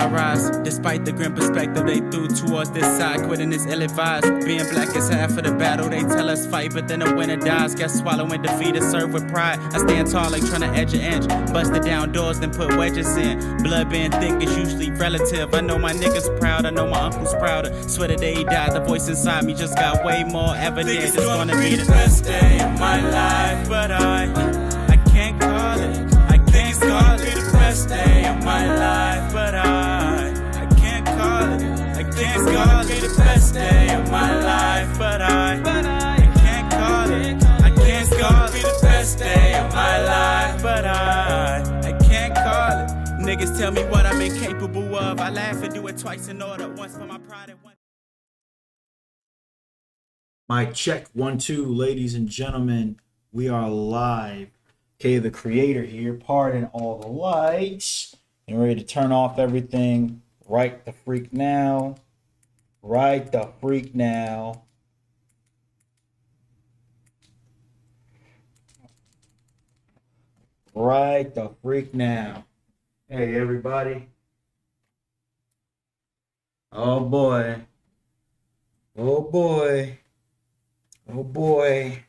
I rise. Despite the grim perspective they threw towards this side, quitting is ill-advised. Being black is half of the battle. They tell us fight, but then the winner dies. Guess swallowing defeat is served with pride. I stand tall like trying to edge an inch. Busted down doors, then put wedges in. Blood being thick is usually relative. I know my niggas proud, I know my uncle's prouder. Swear the day he died, the voice inside me just got way more evidence. It's gonna be the best day of my life, but I can't call it. I can't call it the best day of my life, but I can't call it. I can't call it the best day of my life, but I can't call it. I can't call it the best day of my life, but I can't call it. Niggas tell me what I'm incapable of. I laugh and do it twice in order. Once for my pride and once. Mic check 1 2, ladies and gentlemen. We are live. Okay, the creator here. Pardon all the lights. And ready to turn off everything right the freak now. Right the freak now. Right the freak now. Hey, everybody. Oh, boy. Oh, boy. Oh, boy.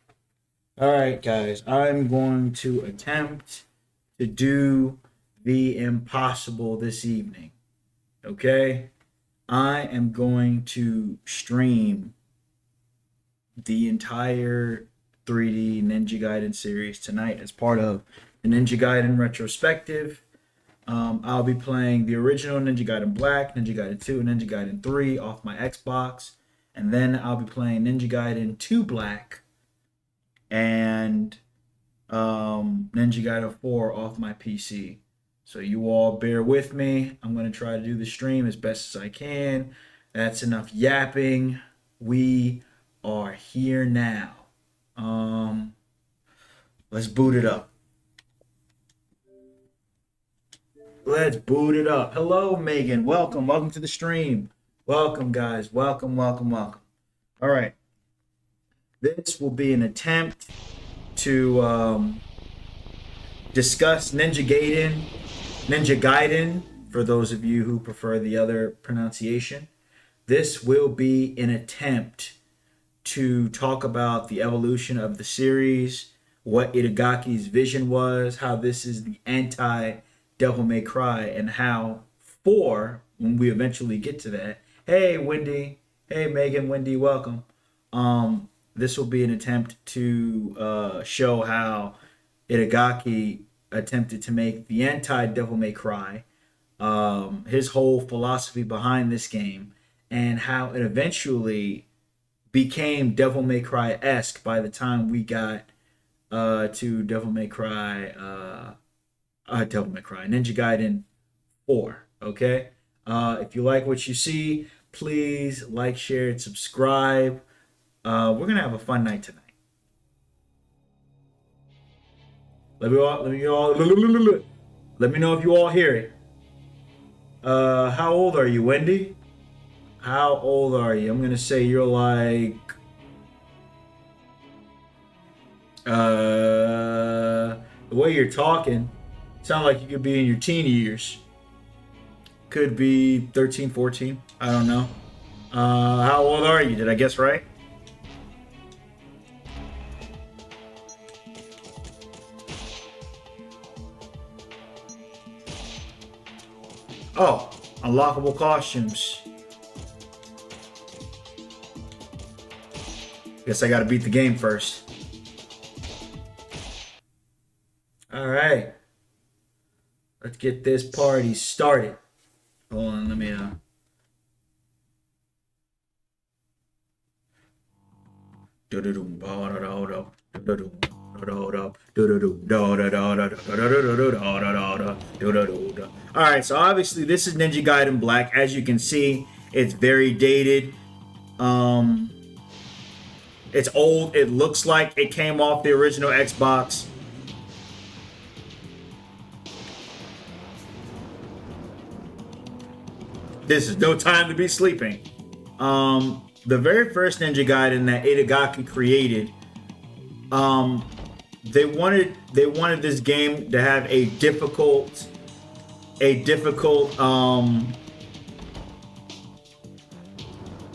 All right, guys. I'm going to attempt to do the impossible this evening. Okay? I am going to stream the entire 3D Ninja Gaiden series tonight as part of the Ninja Gaiden Retrospective. I'll be playing the original Ninja Gaiden Black, Ninja Gaiden 2, and Ninja Gaiden 3 off my Xbox. And then I'll be playing Ninja Gaiden 2 Black and Ninja Gaiden 4 off my PC. So you all bear with me. I'm going to try to do the stream as best as I can. That's enough yapping. We are here now. Let's boot it up. Let's boot it up. Hello, Megan. Welcome. Welcome to the stream. Welcome, guys. Welcome, welcome, welcome. All right. This will be an attempt to discuss Ninja Gaiden, for those of you who prefer the other pronunciation. This will be an attempt to talk about the evolution of the series, what Itagaki's vision was, how this is the anti-Devil May Cry, and how 4, when we eventually get to that. Hey, Wendy. Hey, Megan, Wendy, welcome. This will be an attempt to show how Itagaki attempted to make the anti-Devil May Cry, his whole philosophy behind this game, and how it eventually became Devil May Cry-esque by the time we got to Ninja Gaiden 4, okay? If you like what you see, please like, share, and subscribe. We're going to have a fun night tonight. Let me know if you all hear it. How old are you, Wendy? How old are you? I'm going to say you're like... the way you're talking, sound like you could be in your teen years. Could be 13, 14. I don't know. How old are you? Did I guess right? Oh, unlockable costumes. Guess I gotta beat the game first. Alright. Let's get this party started. Hold on, let me Alright, so obviously this is Ninja Gaiden Black. As you can see, it's very dated. It's old. It looks like it came off the original Xbox. This is no time to be sleeping. The very first Ninja Gaiden that Itagaki created, they wanted this game to have a difficult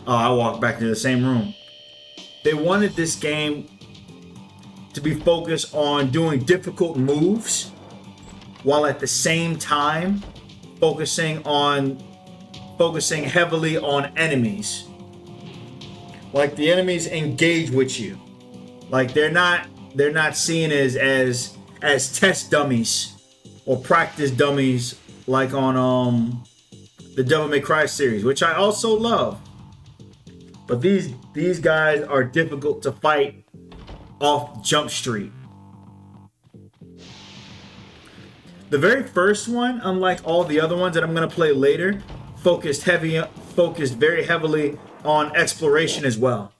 Oh, I walked back to the same room. They wanted this game to be focused on doing difficult moves while at the same time focusing heavily on enemies. Like the enemies engage with you. Like they're not seen as test dummies or practice dummies like on the Devil May Cry series, which I also love. But these guys are difficult to fight off Jump Street. The very first one, unlike all the other ones that I'm gonna play later, focused very heavily on exploration as well.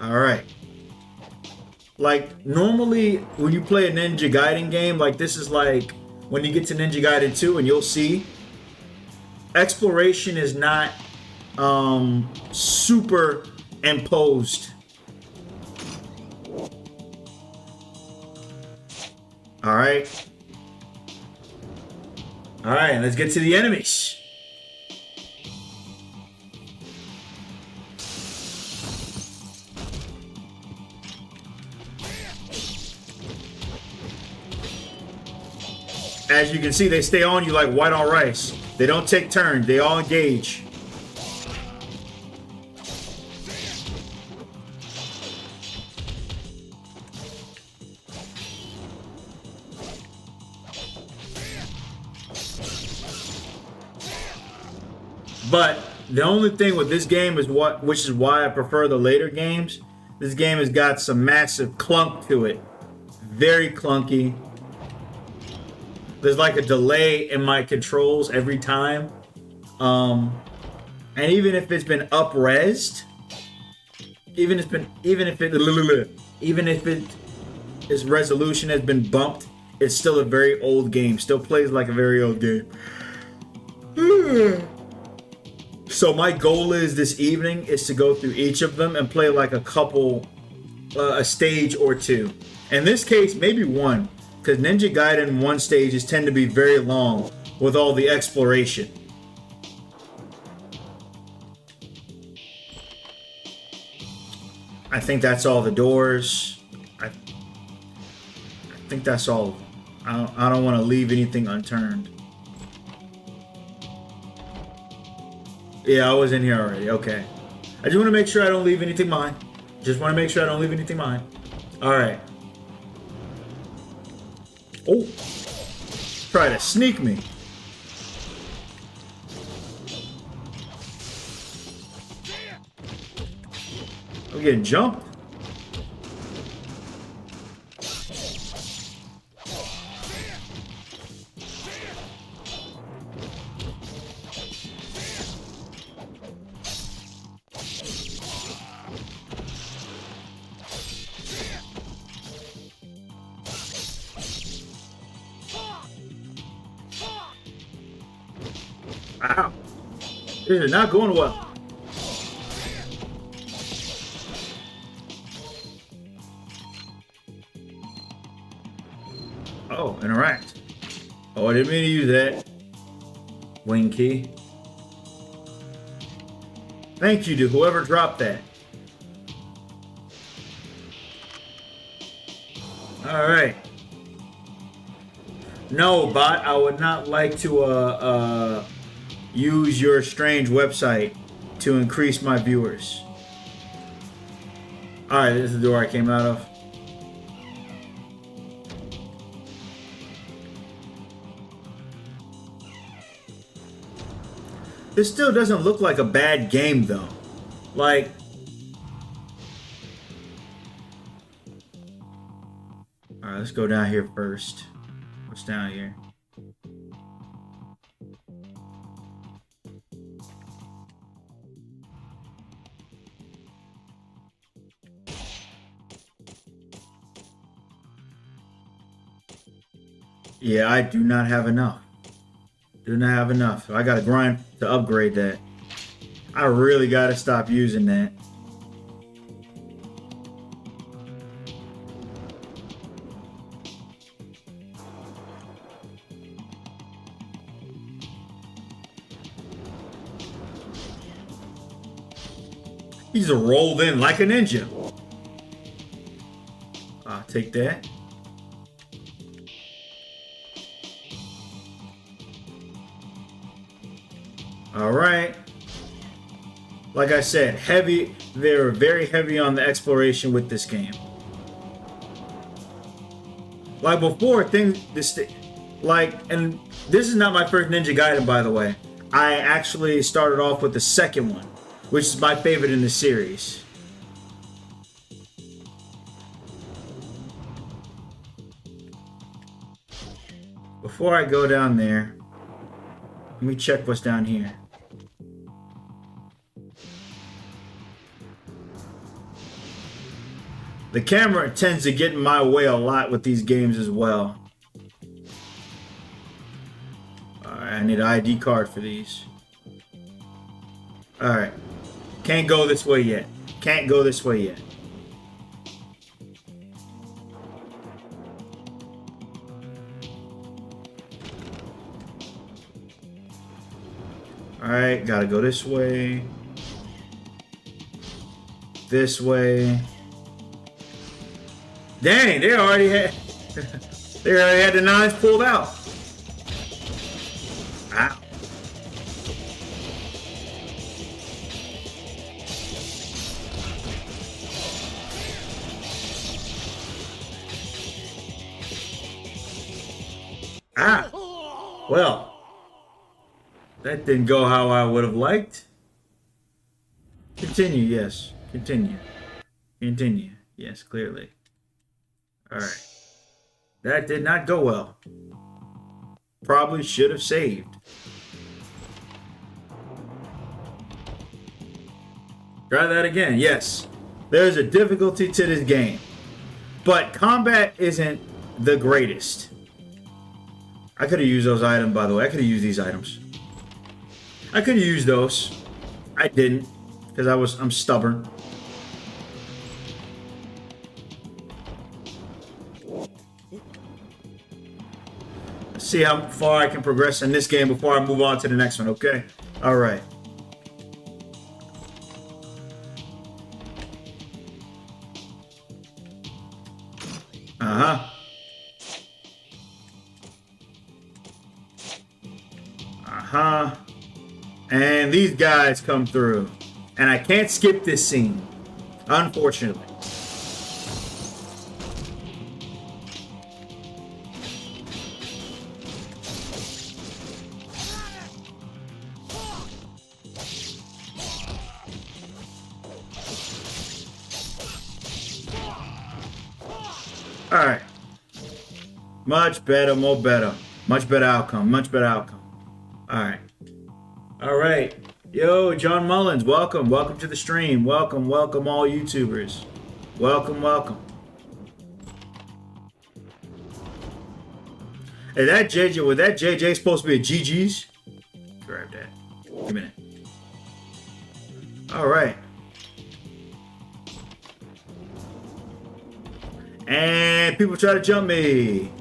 Alright. Like, normally when you play a Ninja Gaiden game, like this is like when you get to Ninja Gaiden 2 and you'll see exploration is not super imposed. Alright, let's get to the enemies. As you can see, they stay on you like white on rice. They don't take turns, they all engage. But the only thing with this game is which is why I prefer the later games. This game has got some massive clunk to it. Very clunky. There's like a delay in my controls every time. And even if it's been up-resed, even if its resolution has been bumped, it's still a very old game. Still plays like a very old game. So my goal is this evening is to go through each of them and play like a stage or two. In this case, maybe one, because Ninja Gaiden 1 stages tend to be very long with all the exploration. I think that's all the doors. I think that's all. I don't want to leave anything unturned. Yeah, I was in here already. Okay. I just want to make sure I don't leave anything behind. Alright. Oh. Try to sneak me. I'm getting jumped. Ow. This is not going well. Oh, interact. Oh, I didn't mean to use that. Wing key. Thank you to whoever dropped that. Alright. No, bot, I would not like to use your strange website to increase my viewers. Alright, this is the door I came out of. This still doesn't look like a bad game though. Like, alright, let's go down here first. What's down here? Yeah, I do not have enough. So I gotta grind to upgrade that. I really gotta stop using that. He's rolled in like a ninja. I'll take that. All right. Like I said, heavy. They're very heavy on the exploration with this game. Like before, and this is not my first Ninja Gaiden, by the way. I actually started off with the second one, which is my favorite in the series. Before I go down there, let me check what's down here. The camera tends to get in my way a lot with these games as well. Alright, I need an ID card for these. Alright. Can't go this way yet. Can't go this way yet. Alright, gotta go this way. This way. Dang, they already had the knives pulled out. Ow. Ah. Well, that didn't go how I would have liked. Continue, yes. Continue. Continue. Yes, clearly. Alright. That did not go well. Probably should have saved. Try that again. Yes. There's a difficulty to this game. But combat isn't the greatest. I could have used those items, by the way. I could have used these items. I could have used those. I didn't. Because I'm stubborn. See how far I can progress in this game before I move on to the next one, okay? Alright. Uh-huh. Uh-huh. And these guys come through. And I can't skip this scene. Unfortunately. Alright. Much better, more better. Much better outcome. Much better outcome. Alright. Alright. Yo, John Mullins, welcome. Welcome to the stream. Welcome, welcome all YouTubers. Welcome, welcome. Hey, that JJ, was that JJ supposed to be a GG's? Grab that. Give me a minute. Alright. And people try to jump me.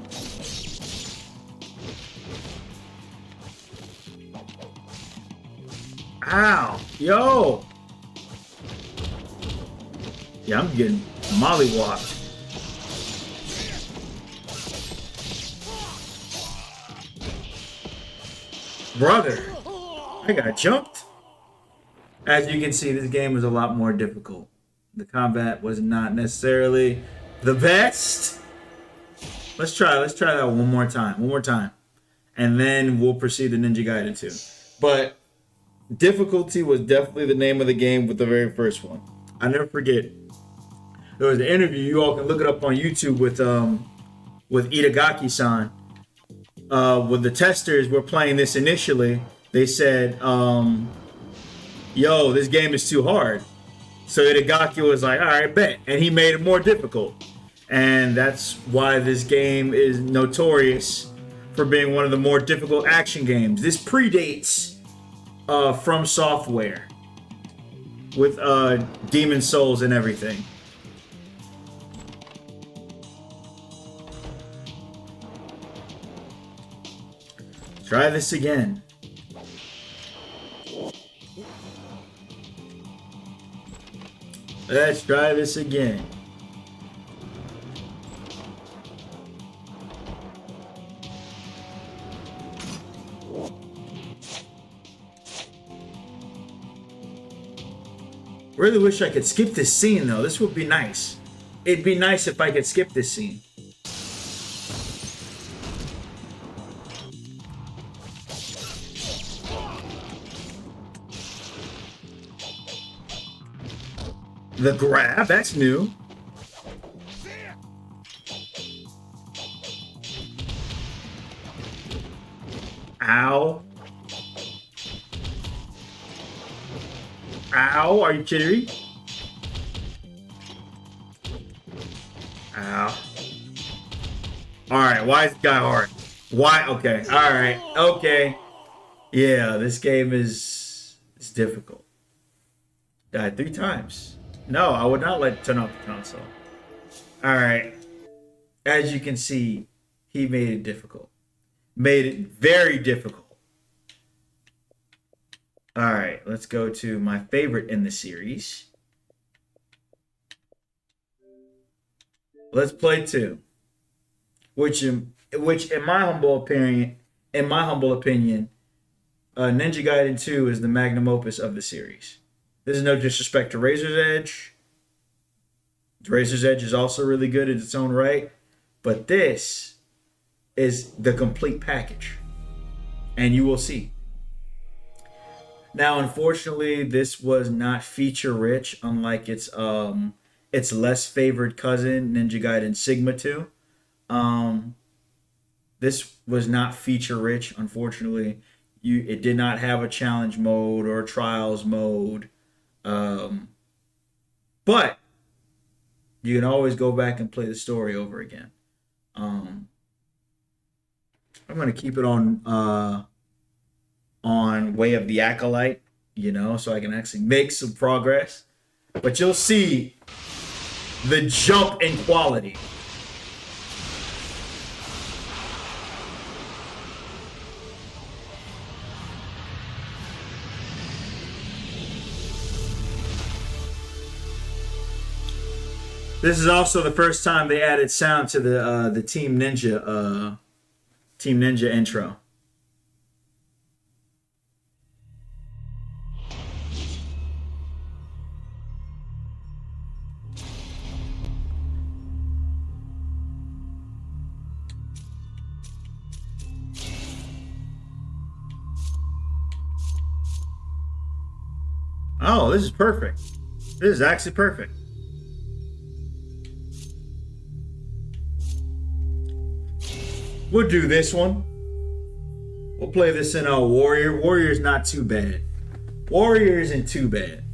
Ow. Yo. Yeah, I'm getting mollywopped. Brother. I got jumped. As you can see, this game was a lot more difficult. The combat was not necessarily the best. Let's try that one more time. And then we'll proceed to Ninja Gaiden 2. But difficulty was definitely the name of the game with the very first one. I never forget. There was an interview, you all can look it up on YouTube with Itagaki-san. When the testers were playing this initially, they said, yo, this game is too hard. So Itagaki was like, all right, bet. And he made it more difficult. And that's why this game is notorious for being one of the more difficult action games. This predates From Software with Demon Souls and everything. Try this again. Let's try this again. Really wish I could skip this scene though. This would be nice. It'd be nice if I could skip this scene. The grab, that's new. Ow. Ow, are you kidding me? Ow. Alright, why is this guy hard? Why? Okay, alright, okay. Yeah, this game is difficult. Died 3 times. No, I would not like to turn off the console. Alright. As you can see, he made it difficult. Made it very difficult. Alright, let's go to my favorite in the series. Let's play 2. Which in my humble opinion, Ninja Gaiden 2 is the magnum opus of the series. This is no disrespect to Razor's Edge. Razor's Edge is also really good in its own right. But this is the complete package. And you will see. Now, unfortunately, this was not feature rich, unlike its less favored cousin, Ninja Gaiden Sigma 2. This was not feature rich, unfortunately. It did not have a challenge mode or a trials mode. But you can always go back and play the story over again. I'm gonna keep it on Way of the Acolyte, so I can actually make some progress. But you'll see the jump in quality. This is also the first time they added sound to the Team Ninja intro. Oh, this is perfect. This is actually perfect. We'll do this one. We'll play this in a Warrior. Warrior's not too bad. Warrior isn't too bad.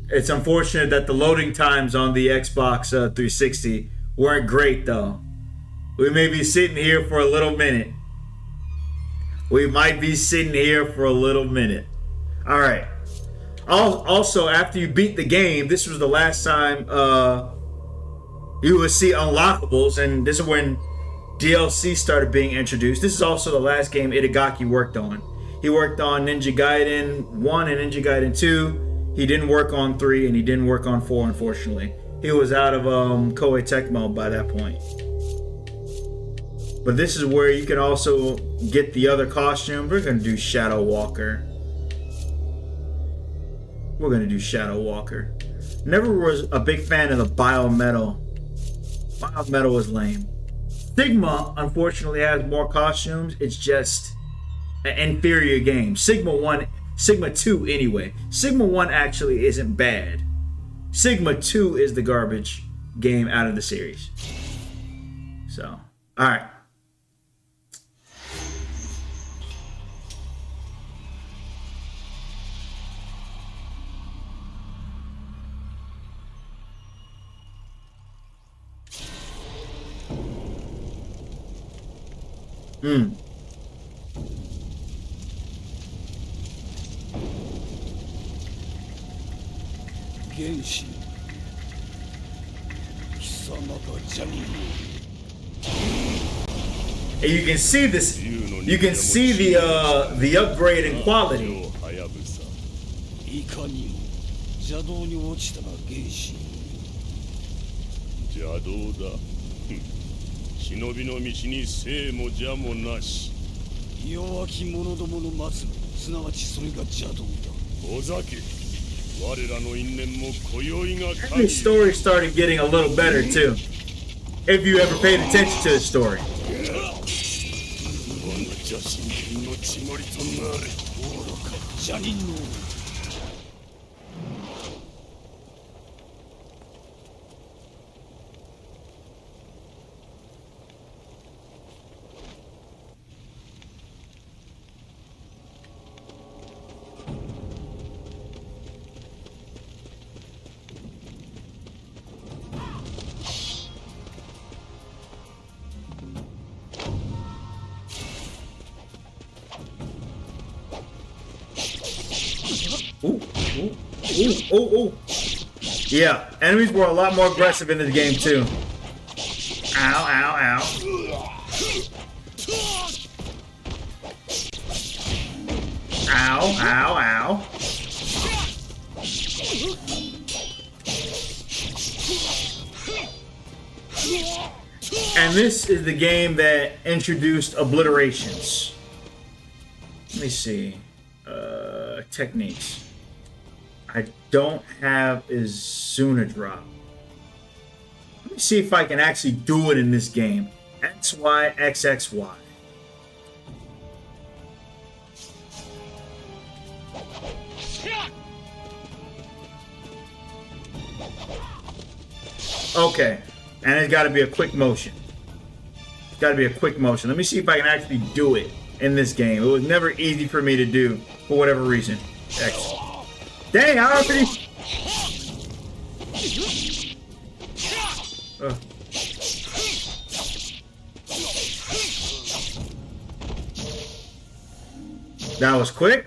It's unfortunate that the loading times on the Xbox 360 weren't great, though. We may be sitting here for a little minute. We might be sitting here for a little minute. All right. Also, after you beat the game, this was the last time you would see unlockables, and this is when DLC started being introduced. This is also the last game Itagaki worked on. He worked on Ninja Gaiden 1 and Ninja Gaiden 2. He didn't work on 3, and he didn't work on 4, unfortunately. He was out of Koei Tecmo by that point. But this is where you can also get the other costumes. We're going to do Shadow Walker. We're going to do Shadow Walker. Never was a big fan of the Biometal. Biometal was lame. Sigma, unfortunately, has more costumes. It's just an inferior game. Sigma 2 anyway. Sigma 1 actually isn't bad. Sigma 2 is the garbage game out of the series. So, alright. Genshi, 貴様がジャングル。And you can see this. You can see the upgrade in quality. いかにも邪道に落ちたな原始。邪道だ。忍びの道に生も邪もなし。弱き者どもの末路、すなわちそれが邪道だ。お酒。我らの因縁も今宵が The story started getting a little better too. If you ever paid attention to the story. 我が邪神剣の血まりとなれ。愚か邪人の。Ooh. Yeah, enemies were a lot more aggressive in this game too. Ow. Ow. And this is the game that introduced obliterations. Let me see. Techniques. I don't have Izuna drop. Let me see if I can actually do it in this game. XY, XXY. Okay. And it's got to be a quick motion. It's got to be a quick motion. Let me see if I can actually do it in this game. It was never easy for me to do for whatever reason. X. Dang, I already... That was quick.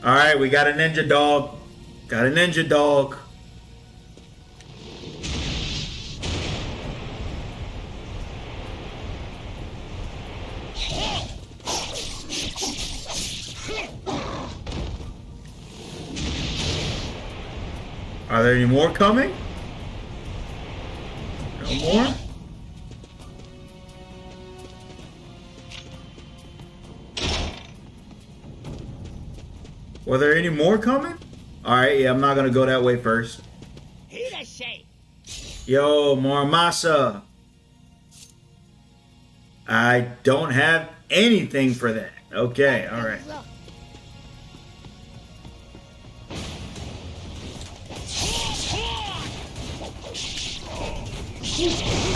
Alright, we got a ninja dog. Got a ninja dog. Are there any more coming? No more? Were there any more coming? Alright, yeah, I'm not gonna go that way first. Yo, more masa. I don't have anything for that. Okay, alright.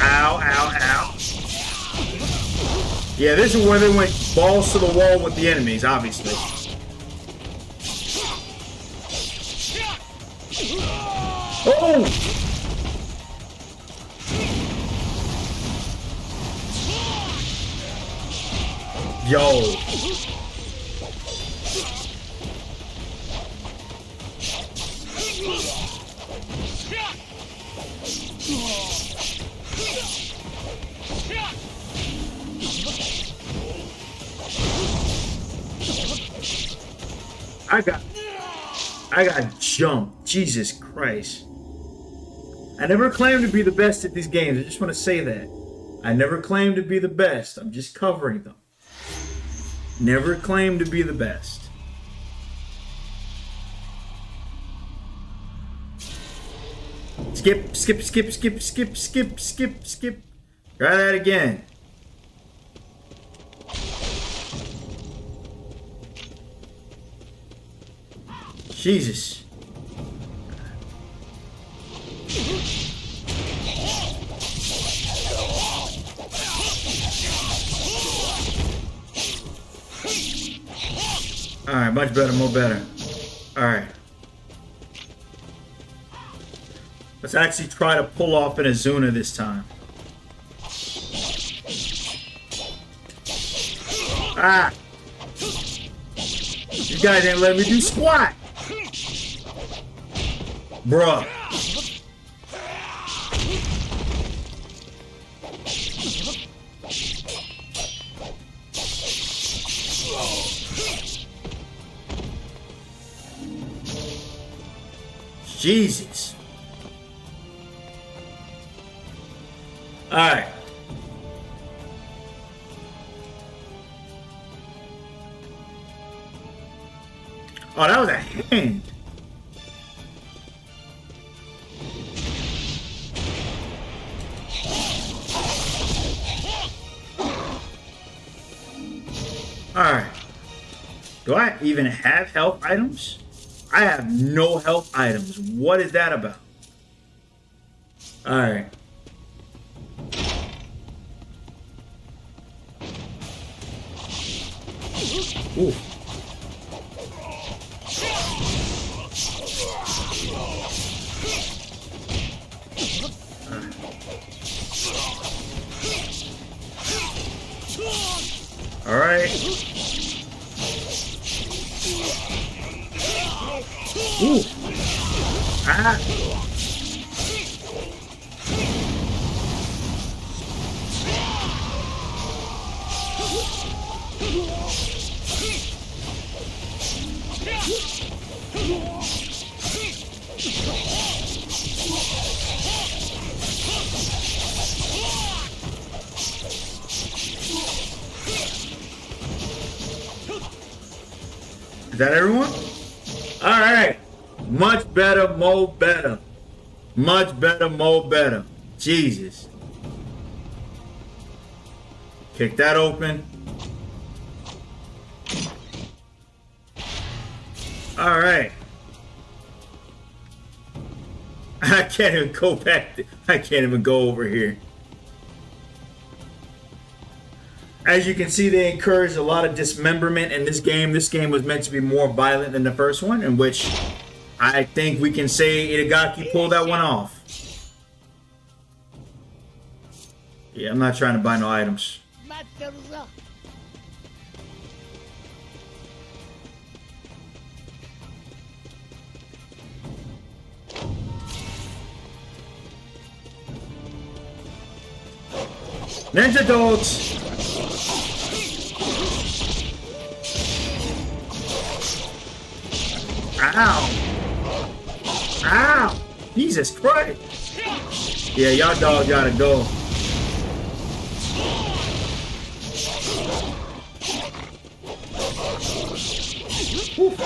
Ow. Yeah, this is where they went balls to the wall with the enemies, obviously. Oh! Yo. I got jumped. Jesus Christ. I never claimed to be the best at these games. I just want to say that. I never claimed to be the best. I'm just covering them. Never claimed to be the best. Skip. Try that again. Jesus. Alright, much better, more better. Alright. Let's actually try to pull off an Izuna this time. Ah! You guys didn't let me do squat! Bruh. Jesus. All right. Oh, that was a hand. All right. Do I even have health items? I have no health items. What is that about? All right. Ooh. All right. Ooh. Ah. Is that everyone? All right. Much better, more better. Much better, more better. Jesus. Kick that open. All right. I can't even go back. I can't even go over here. As you can see, they encouraged a lot of dismemberment in this game. This game was meant to be more violent than the first one, in which I think we can say Itagaki pulled that one off. Yeah, I'm not trying to buy no items. Ninja dogs! Ow! Ow! Jesus Christ! Yeah, y'all dog gotta go. Woo.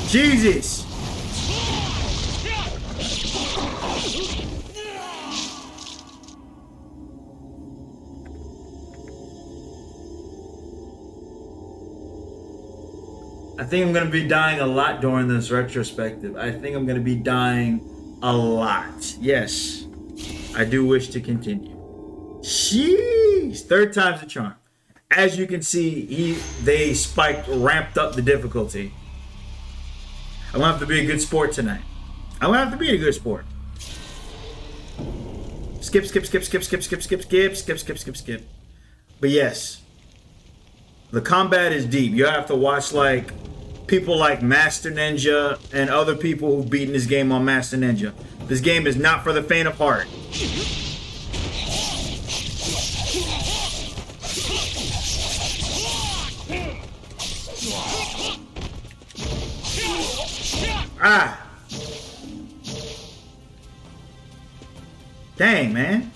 Jesus! I think I'm going to be dying a lot during this retrospective. I think I'm going to be dying a lot. Yes, I do wish to continue. Jeez, third time's the charm. As you can see, they ramped up the difficulty. I'm going to have to be a good sport tonight. I'm going to have to be a good sport. Skip, skip, skip, skip, skip, skip, skip, skip, skip, skip, skip, skip. But yes, the combat is deep. You have to watch like people like Master Ninja and other people who've beaten this game on Master Ninja. This game is not for the faint of heart. Ah! Dang, man.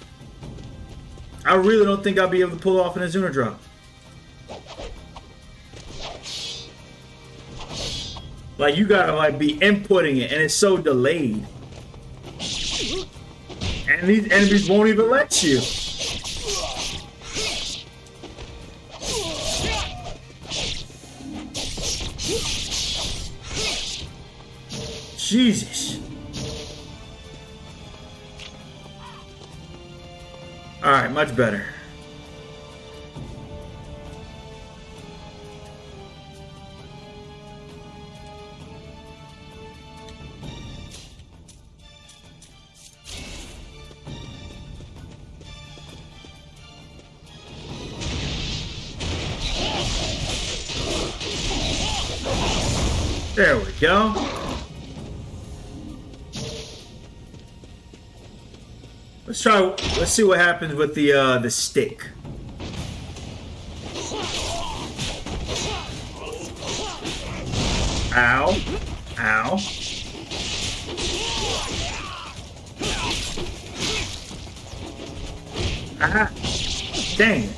I really don't think I'll be able to pull off an Azuna drop. Like, you gotta like be inputting it, and it's so delayed. And these enemies won't even let you. Jesus. Alright, much better. There we go. Let's see what happens with the stick. Ow. Ow. Ah. Dang it.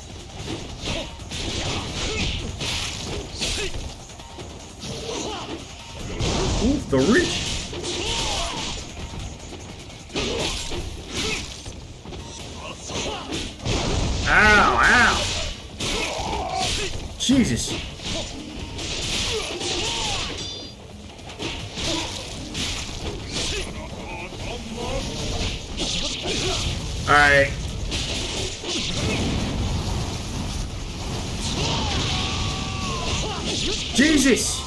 Oof, the reach. Ow, ow. Jesus. All right. Jesus.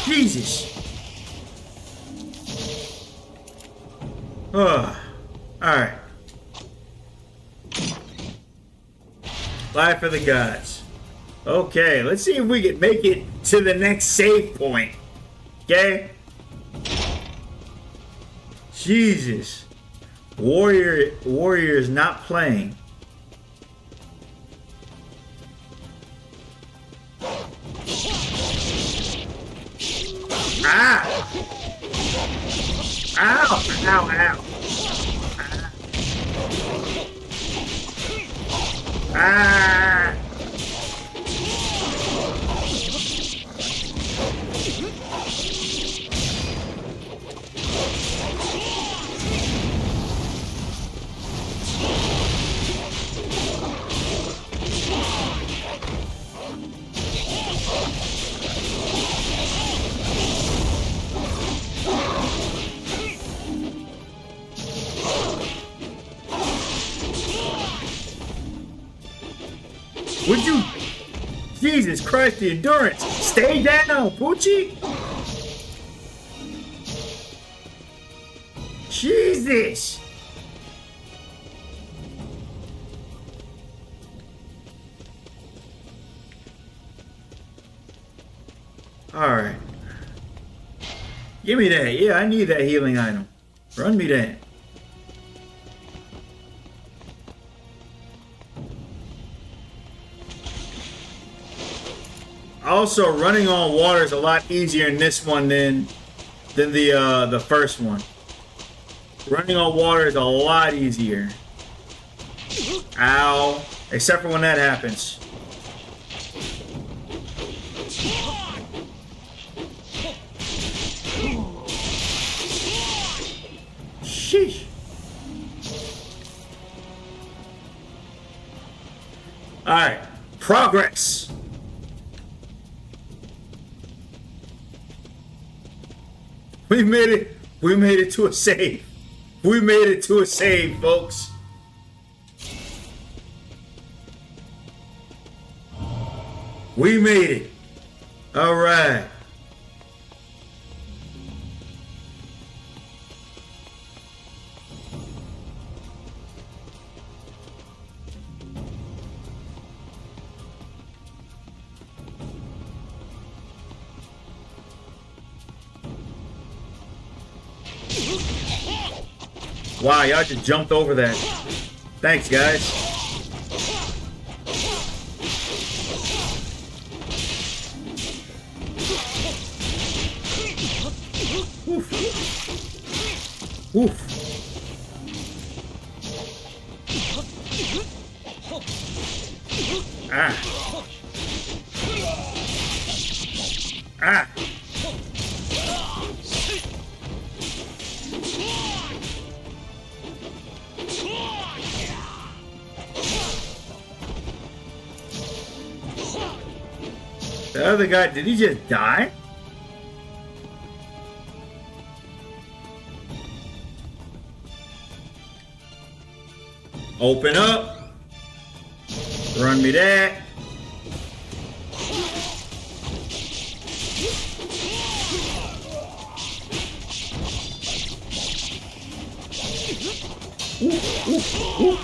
Jesus. Oh, all right. Life for the gods. Okay, let's see if we can make it to the next save point. Okay? Jesus. Warrior is not playing. Ah! Ow! Ow! Ow! Ah! Would you? Jesus Christ, the endurance! Stay down, Poochie! Jesus! Alright. Give me that. Yeah, I need that healing item. Run me that. Also, running on water is a lot easier in this one than the first one. Running on water is a lot easier. Ow. Except for when that happens. Sheesh. Alright. Progress. We made it. We made it to a save. We made it to a save, folks. We made it. All right. Wow, y'all just jumped over that. Thanks, guys. Oof. Oof. Ah. Ah. The other guy, did he just die? Open up. Run me that. Ooh.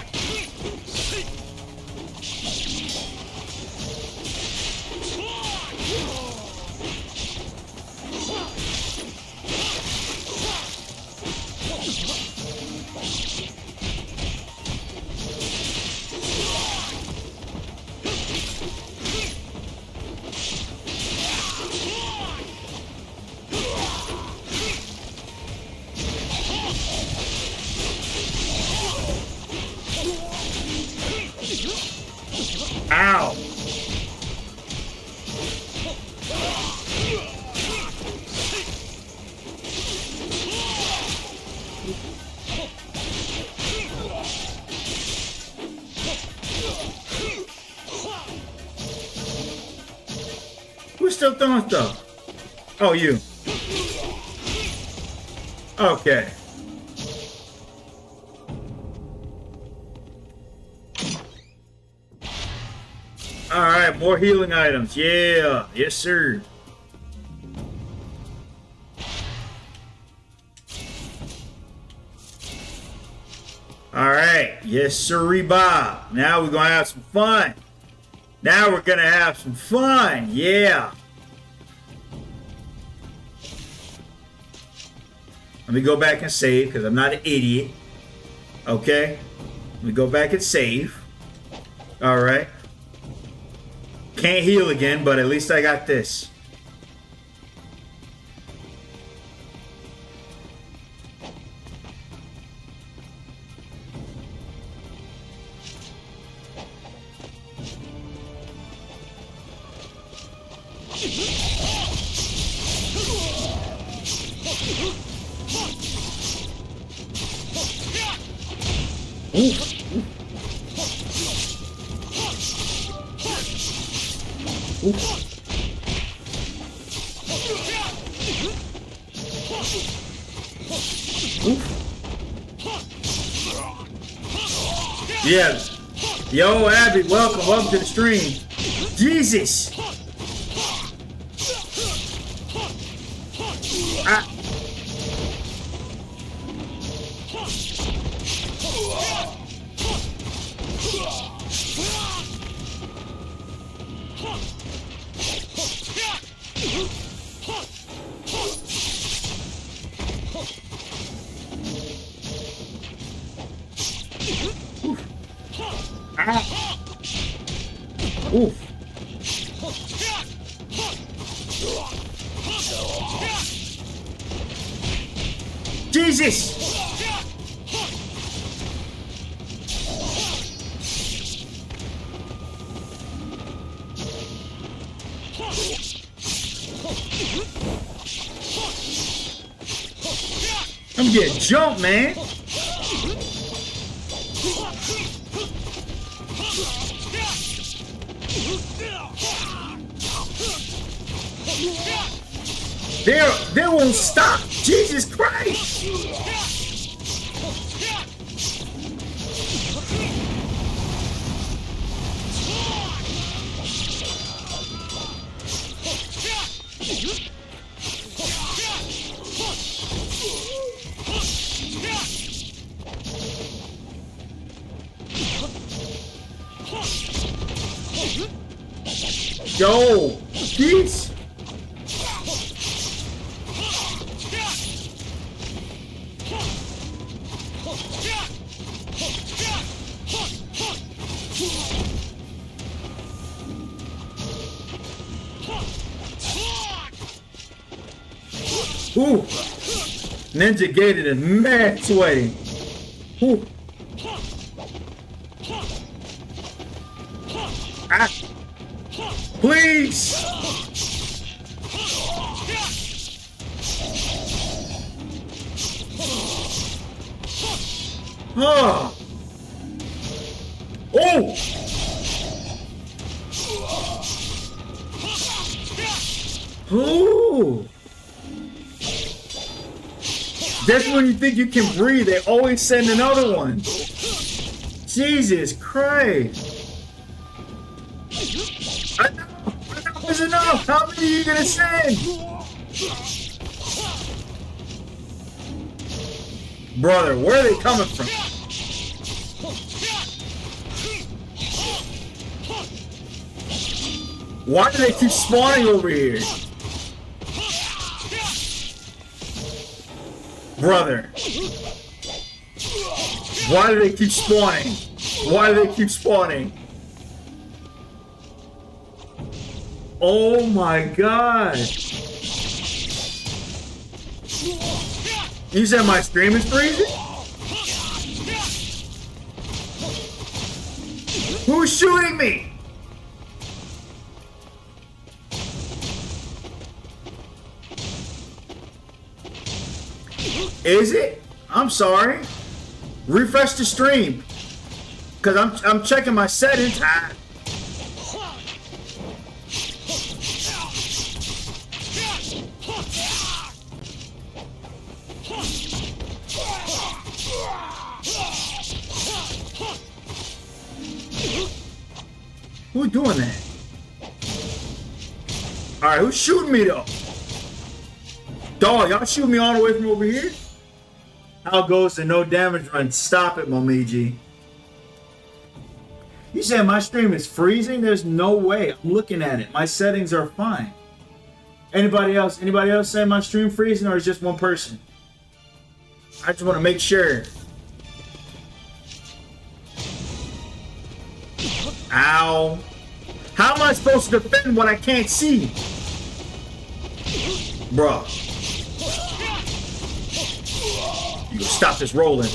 Ow! Who's still throwing stuff? Oh, you. Okay. Alright, more healing items. Yeah. Yes, sir. Alright. Yes, sir, Bob. Now we're going to have some fun. Now we're going to have some fun. Yeah. Let me go back and save because I'm not an idiot. Okay. Let me go back and save. Alright. Can't heal again, but at least I got this. Yeah. Yo, Abby, welcome to the stream. Jesus. Ah. Oof. Jesus! I'm getting jumped, man. They won't stop. Jesus Christ. Yo, jeez. Ooh. Ninja Gaiden is mad sweaty. Ooh. Ah. Please. Oh. Oh. Who? Just when you think you can breathe, they always send another one. Jesus Christ. Enough is enough. How many are you gonna send? Brother, where are they coming from? Why do they keep spawning over here? Brother. Why do they keep spawning? Why do they keep spawning? Oh my god. You said my stream is freezing? Who's shooting me? Is it? I'm sorry. Refresh the stream. Cause I'm checking my settings. Who's doing that? Alright, who's shooting me though? Dog, y'all shoot me all the way from over here? How goes the no damage run? Stop it, Momiji. You said my stream is freezing? There's no way. I'm looking at it. My settings are fine. Anybody else? Anybody else say my stream freezing, or is just one person? I just want to make sure. Ow. How am I supposed to defend what I can't see? Bruh. You gonna stop this rolling.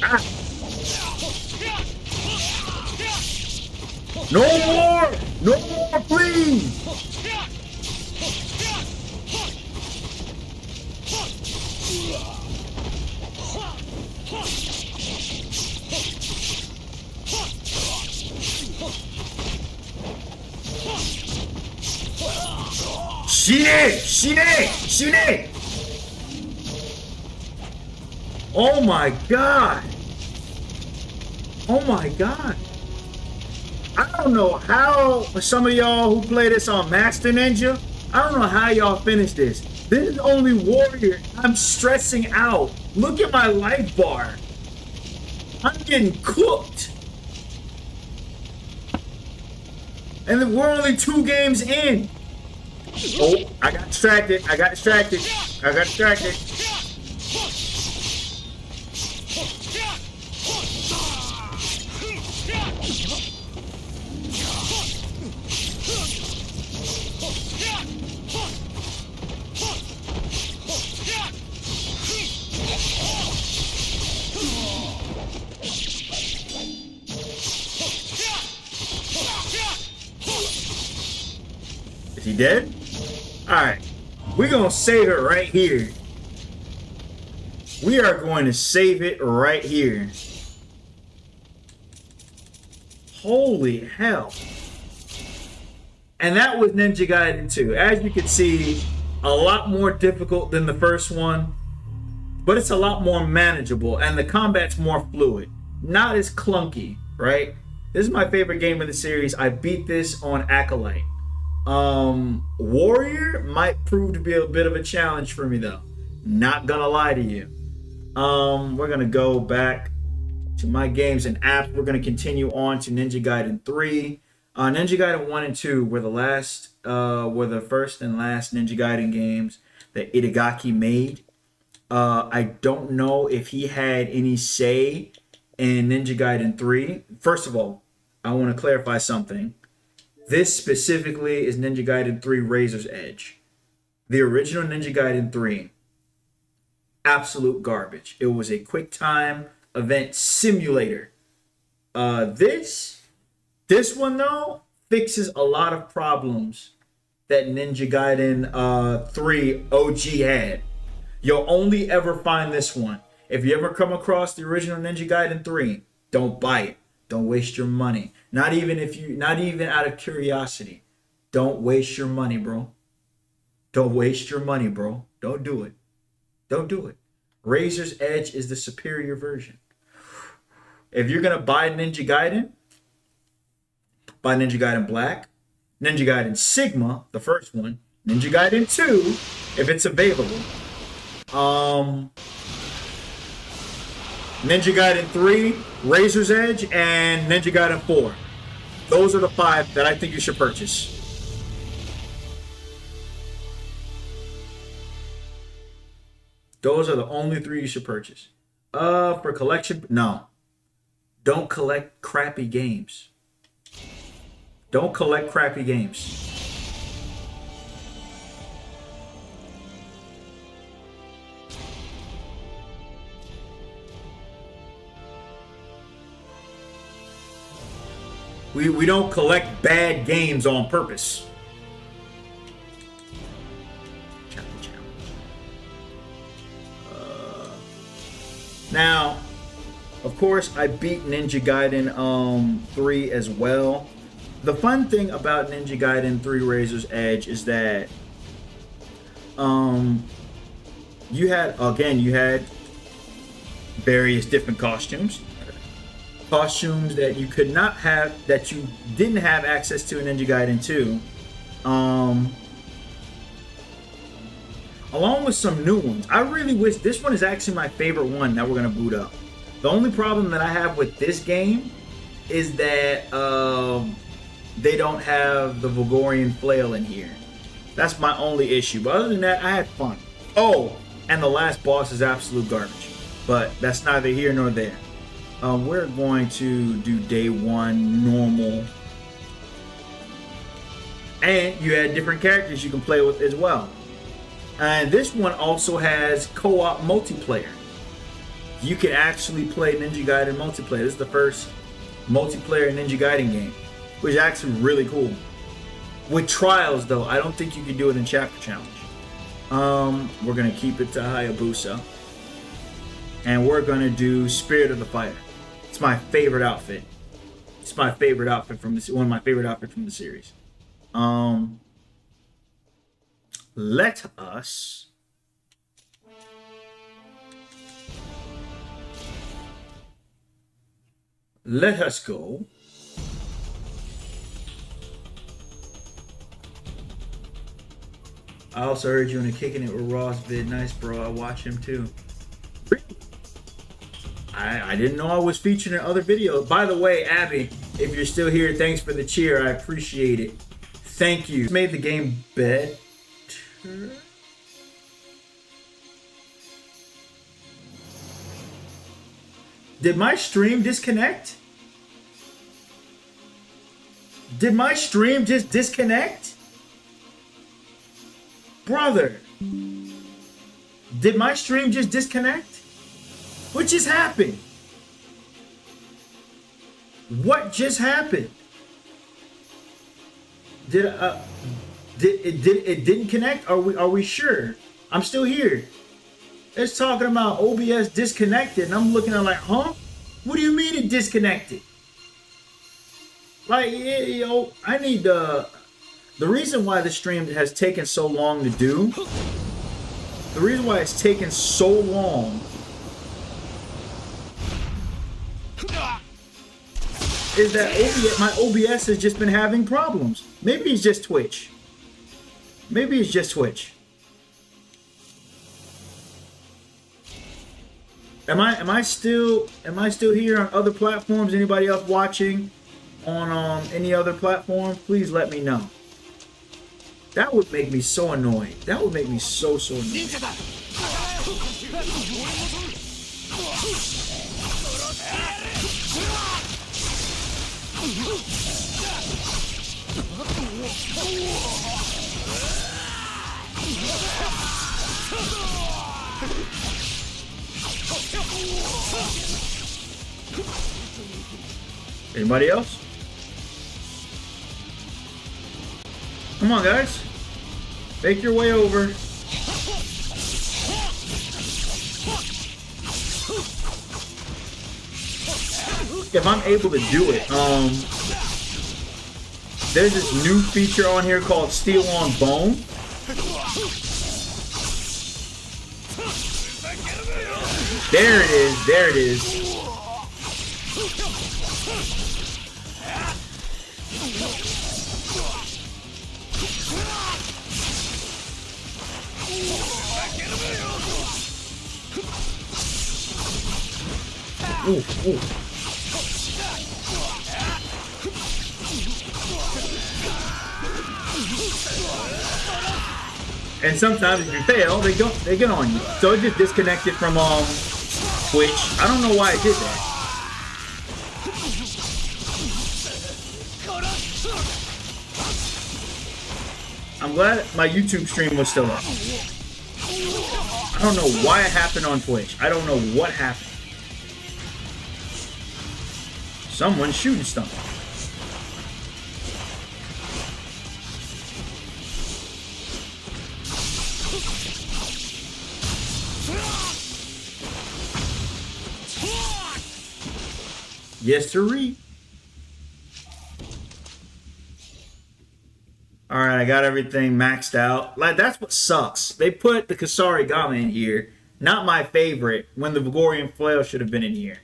Ah. No more! No more, please! Shine! Oh my god! Oh my god! I don't know how some of y'all who play this on Master Ninja, I don't know how y'all finish this. This is only Warrior. I'm stressing out. Look at my life bar. I'm getting cooked. And then we're only 2 games in. Oh, I got distracted. Is he dead? Alright. We're gonna save it right here. We are going to save it right here. Holy hell. And that was Ninja Gaiden 2. As you can see, a lot more difficult than the first one, but it's a lot more manageable, and the combat's more fluid. Not as clunky, right? This is my favorite game in the series. I beat this on Acolyte. Warrior might prove to be a bit of a challenge for me though. Not gonna lie to you. We're gonna go back to my games and apps. We're gonna continue on to Ninja Gaiden 3. Ninja Gaiden 1 and 2 were the first and last Ninja Gaiden games that Itagaki made. I don't know if he had any say in Ninja Gaiden 3. First of all, I want to clarify something. This specifically is Ninja Gaiden 3 Razor's Edge. The original Ninja Gaiden 3, absolute garbage. It was a quick time event simulator. This one though fixes a lot of problems that Ninja Gaiden 3 OG had. You'll only ever find this one. If you ever come across the original Ninja Gaiden 3, don't buy it. Don't waste your money. Not even out of curiosity. Don't waste your money, bro. Don't waste your money, bro. Don't do it. Don't do it. Razor's Edge is the superior version. If you're gonna buy Ninja Gaiden, buy Ninja Gaiden Black, Ninja Gaiden Sigma, the first one, Ninja Gaiden 2, if it's available. Ninja Gaiden 3, Razor's Edge, and Ninja Gaiden 4. Those are the 5 that I think you should purchase. Those are the only 3 you should purchase. For collection, no. Don't collect crappy games. Don't collect crappy games. We don't collect bad games on purpose. Now, of course, I beat Ninja Gaiden 3 as well. The fun thing about Ninja Gaiden 3 Razor's Edge is that you had various different costumes that you could not have, that you didn't have access to in Ninja Gaiden 2. Along with some new ones. I really wish, this one is actually my favorite one that we're gonna boot up. The only problem that I have with this game is that they don't have the Vulgorian flail in here. That's my only issue. But other than that, I had fun. Oh, and the last boss is absolute garbage. But that's neither here nor there. We're going to do day 1 normal. And you had different characters you can play with as well. And this one also has co-op multiplayer. You can actually play Ninja Gaiden multiplayer. This is the first multiplayer Ninja Gaiden game, which is actually really cool. With trials, though, I don't think you can do it in Chapter Challenge. We're gonna keep it to Hayabusa, and we're gonna do Spirit of the Fighter. It's my favorite outfit. It's my favorite outfit from one of my favorite outfits from the series. Let us go. I also heard you in a Kicking It with Ross vid. Nice, bro. I watch him too. Really? I didn't know I was featured in other videos. By the way, Abby, if you're still here, thanks for the cheer. I appreciate it. Thank you. Made the game better. Did my stream disconnect? Did my stream just disconnect? Brother, did my stream just disconnect? What just happened? What just happened? Did it didn't connect? Are we sure? I'm still here. It's talking about OBS disconnected, and I'm looking at like, huh? What do you mean it disconnected? Like, yo, I need the reason why the stream has taken so long to do. The reason why it's taken so long is that my OBS has just been having problems. Maybe it's just Twitch. Maybe it's just Twitch. Am I still here on other platforms? Anybody else watching on any other platform? Please let me know. That would make me so annoyed. That would make me so annoyed. Anybody else? Come on, guys. Make your way over. if I'm able to do it. There's this new feature on here called Steel on Bone. There it is. There it is. Ooh, ooh. And sometimes if you fail, they get on you. So it just disconnected from Twitch. I don't know why it did that. I'm glad my YouTube stream was still up. I don't know why it happened on Twitch. I don't know what happened. Someone's shooting something. Yes, sirree. All right, I got everything maxed out. Like, that's what sucks. They put the Kasarigama in here. Not my favorite, when the Vigorian Flail should have been in here.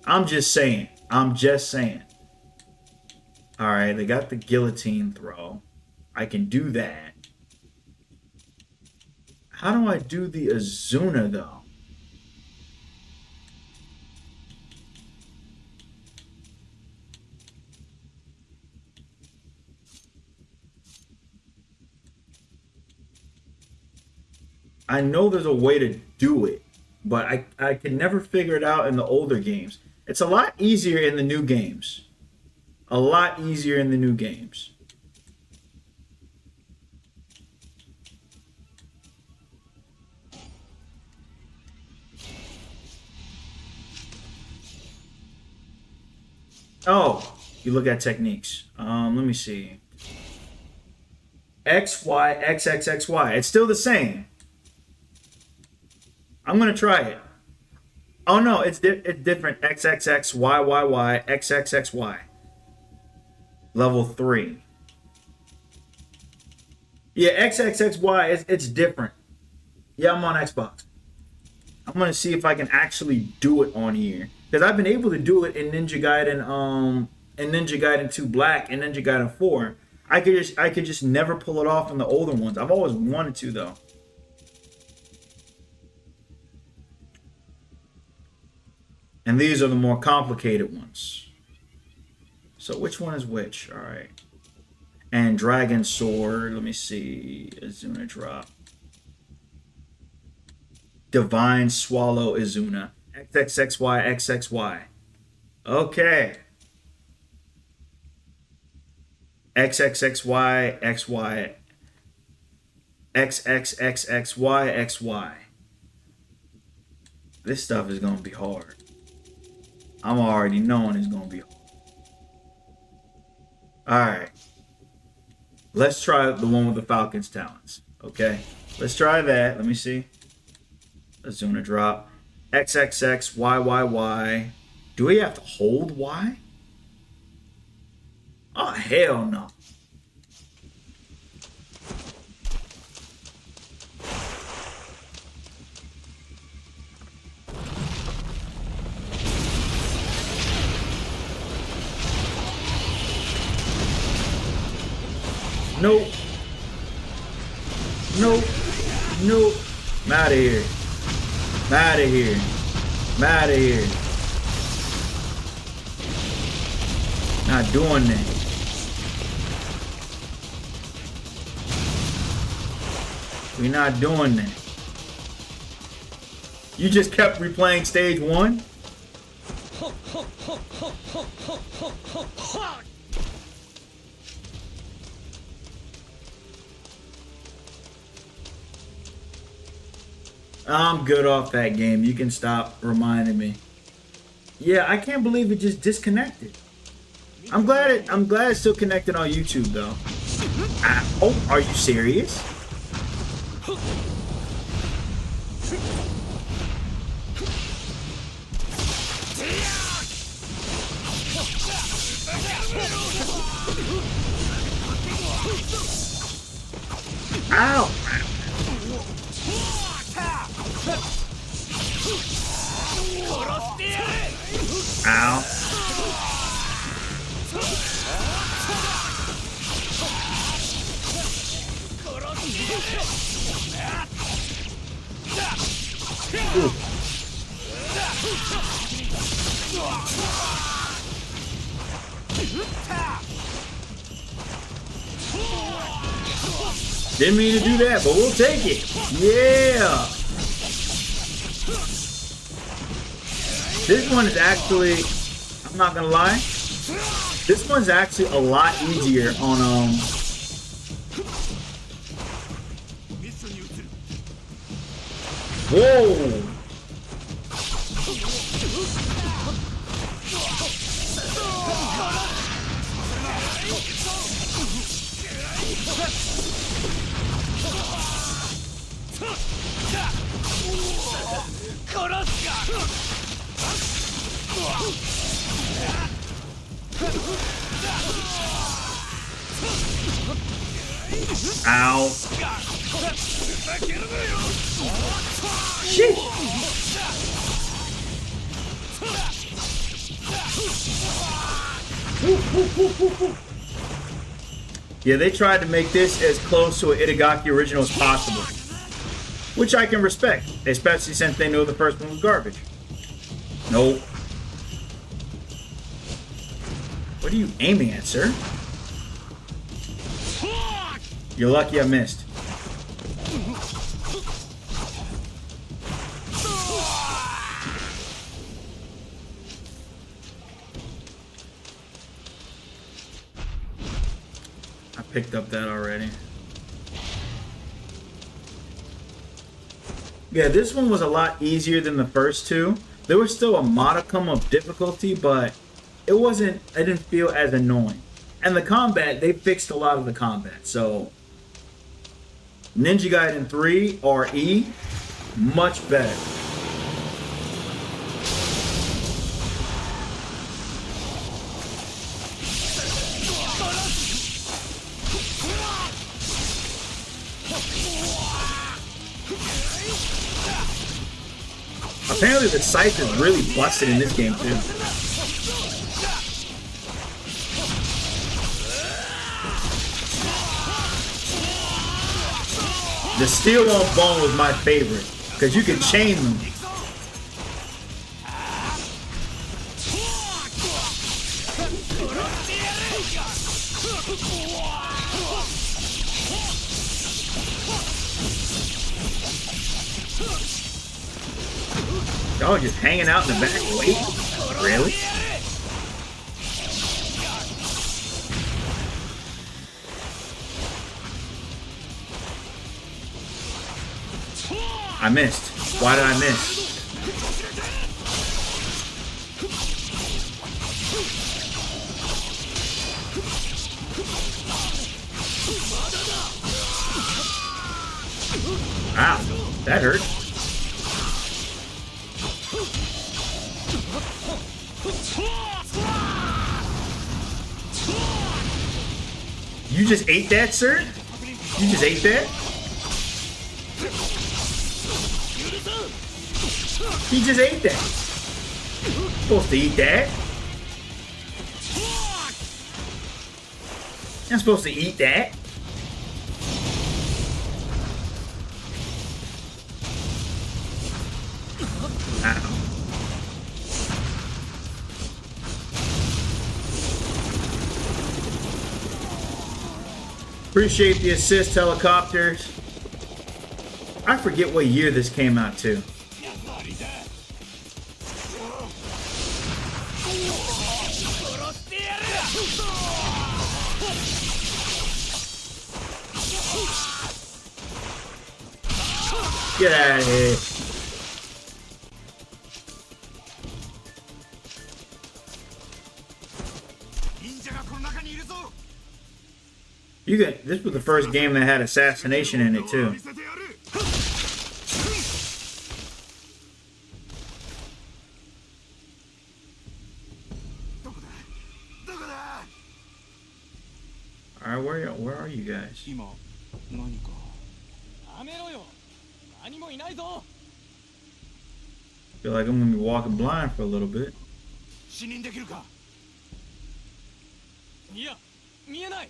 I'm just saying. I'm just saying. All right, they got the guillotine throw. I can do that. How do I do the Azuna, though? I know there's a way to do it, but I can never figure it out in the older games. It's a lot easier in the new games. A lot easier in the new games. Oh, you look at techniques. Let me see. X, Y, X, X, X, Y. It's still the same. I'm gonna try it. Oh no, it's different. X, X, X, Y, Y, Y, X, X, X, Y. Level 3. Yeah, X, X, X, Y. It's different. Yeah, I'm on Xbox. I'm gonna see if I can actually do it on here, because I've been able to do it in Ninja Gaiden, in Ninja Gaiden 2 Black and Ninja Gaiden 4. I could just never pull it off in the older ones. I've always wanted to though. And these are the more complicated ones. So which one is which? All right. And Dragon Sword. Let me see. Izuna drop. Divine Swallow Izuna. XXXY, XXY. Okay. XXXY, XY. XXXXY, XY. This stuff is going to be hard. I'm already knowing it's going to be hard. Alright. Let's try the one with the Falcon's talents. Okay. Let's try that. Let me see. Azuna drop. XXX, YYY. Do we have to hold Y? Oh, hell no. Nope. Nope. Nope. I'm out of here. I'm out of here. I'm out of here. Not doing that. We're not doing that. You just kept replaying stage 1? I'm good off that game. You can stop reminding me. Yeah, I can't believe it just disconnected. I'm glad it's still connected on YouTube though. Oh, are you serious? Ow. Ooh. Didn't mean to do that, but we'll take it. Yeah. This one is actually, I'm not gonna lie, this one's actually a lot easier on Whoa. Ow. Sheesh. Yeah, they tried to make this as close to an Itagaki original as possible, which I can respect, especially since they knew the first one was garbage. Nope. What are you aiming at, sir? You're lucky I missed. I picked up that already. Yeah, this one was a lot easier than the first two. There was still a modicum of difficulty, but it didn't feel as annoying. And the combat, they fixed a lot of the combat. So, Ninja Gaiden 3 RE, much better. Apparently the scythe is really busted in this game too. The steel on bone was my favorite, because you could chain them. Y'all just hanging out in the back waiting? Really? I missed. Why did I miss? Ow, that hurt. You just ate that, sir? You just ate that? He just ate that. Supposed to eat that. You're not supposed to eat that. Ow. Appreciate the assist, helicopters. I forget what year this came out to. Get out of here. This was the first game that had assassination in it too. Alright, where are you guys? Feel like I'm gonna be walking blind for a little bit. 視認できるか。いや、見えない。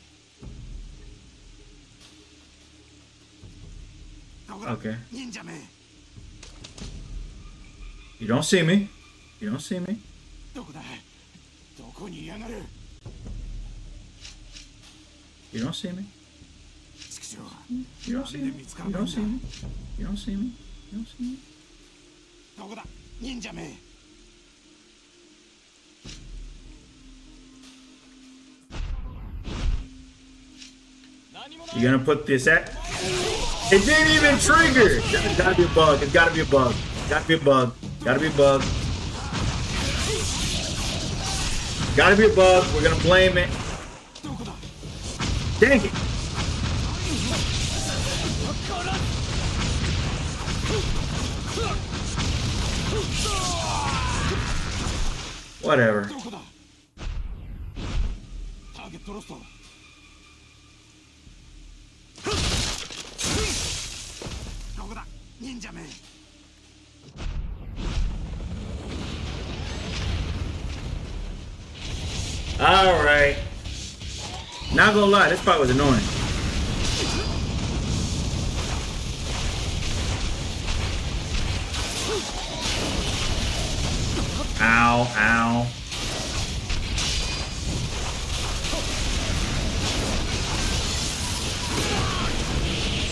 どこだ、 Okay. 忍者め。 You don't see me. You don't see me. どこだ、どこにいやがる。 You don't see me. 畜生。 You don't see me. You don't see me. You don't see me. You don't see me. どこだ、忍者め。 You gonna put this at? It didn't even trigger. It's gotta be a bug. It's gotta be a bug. Gotta be a bug. Gotta be a bug. Gotta be a bug. We're gonna blame it. Dang it. Whatever. どこだ。ターゲットロスト。 どこだ、忍者め。 All right. Not gonna lie, this part was annoying. Ow, ow.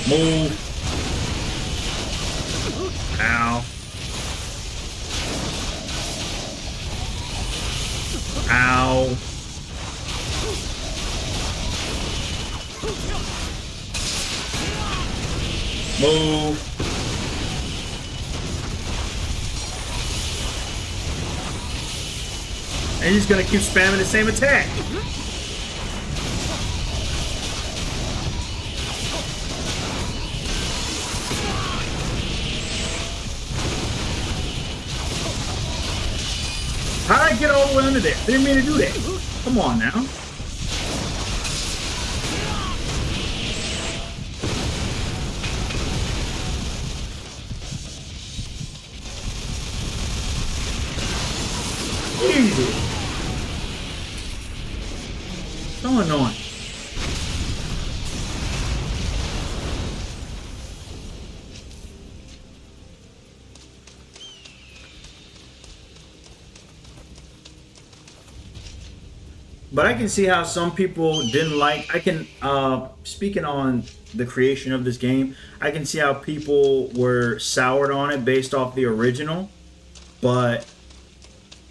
Move. Ow. Ow. Move. And he's gonna keep spamming the same attack. How'd I get all the way under there? Didn't mean to do that. Come on now. Easy. So annoying. But I can see how some people didn't like. I can speaking on the creation of this game, I can see how people were soured on it based off the original. But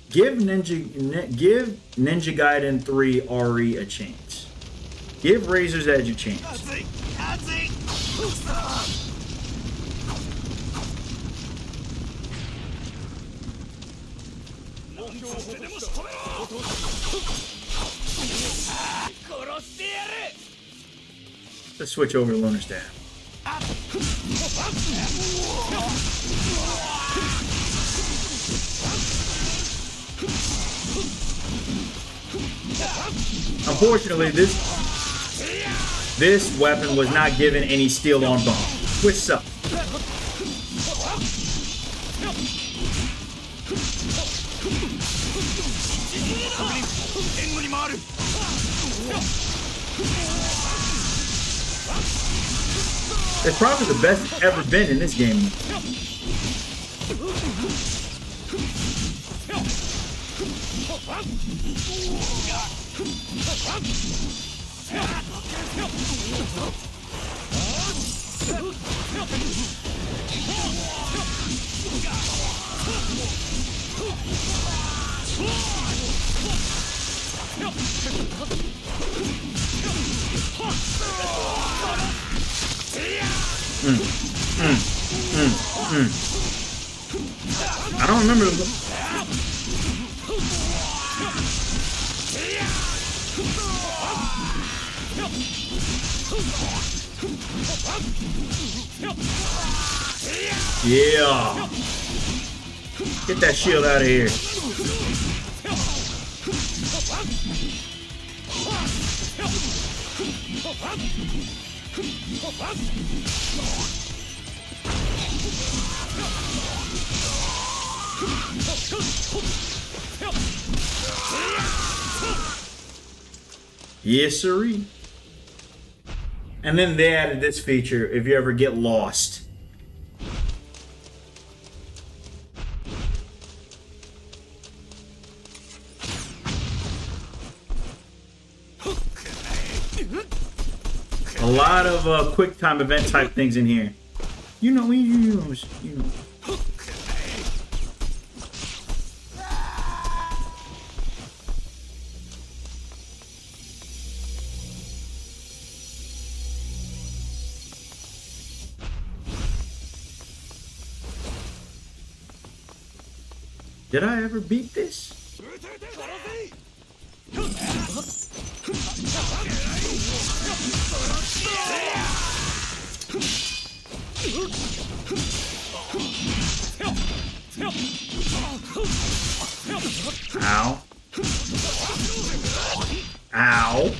give Ninja Gaiden 3 RE a chance. Give Razor's Edge a chance. Let's switch over to Lunar Staff. Unfortunately, this weapon was not given any steel on bone, which sucks. It's probably the best it's ever been in this game. I don't remember. Yeah. Get that shield out of here. Yes, sirree. And then they added this feature if you ever get lost. A lot of quick time event type things in here. You know. Did I ever beat this? Ow. Ow.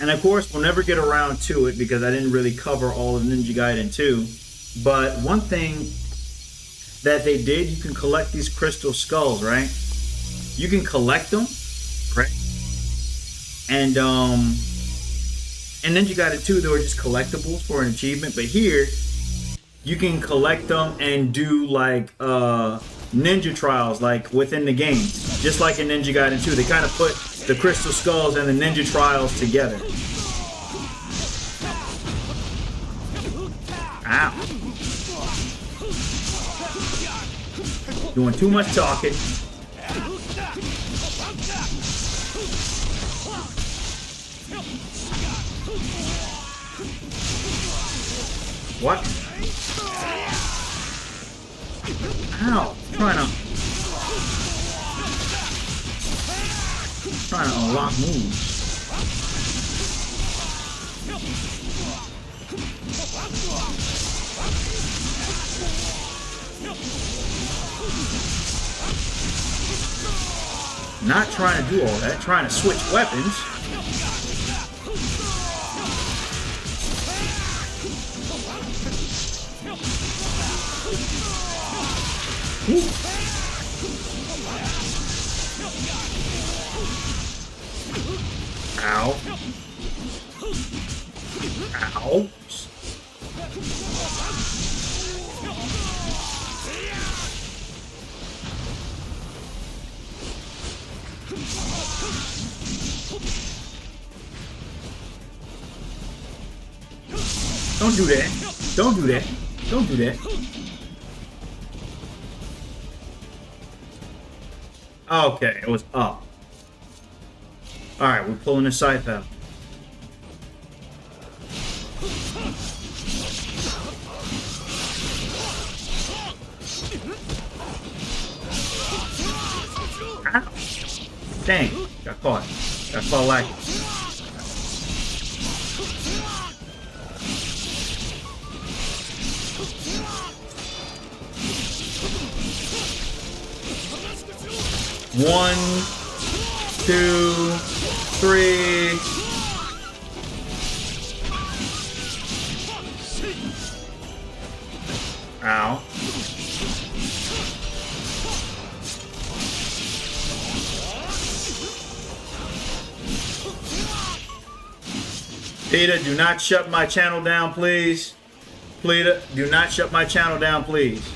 And of course, we'll never get around to it because I didn't really cover all of Ninja Gaiden 2. But one thing that they did, you can collect these crystal skulls, right? You can collect them, right? And in Ninja Gaiden 2, they were just collectibles for an achievement. But here, you can collect them and do like ninja trials like within the game. Just like in Ninja Gaiden 2, they kind of put the crystal skulls and the ninja trials together. Ow. Doing too much talking. What? Ow. Trying to unlock moves. Not trying to do all that, trying to switch weapons. Ooh. Ow. Ow. Don't do that. Don't do that. Don't do that. Okay, it was up. Alright, we're pulling the scythe out. Ow. Dang, got caught. Got caught lacking. One, two, three. Ow. Peter, do not shut my channel down, please. Peter, do not shut my channel down, please.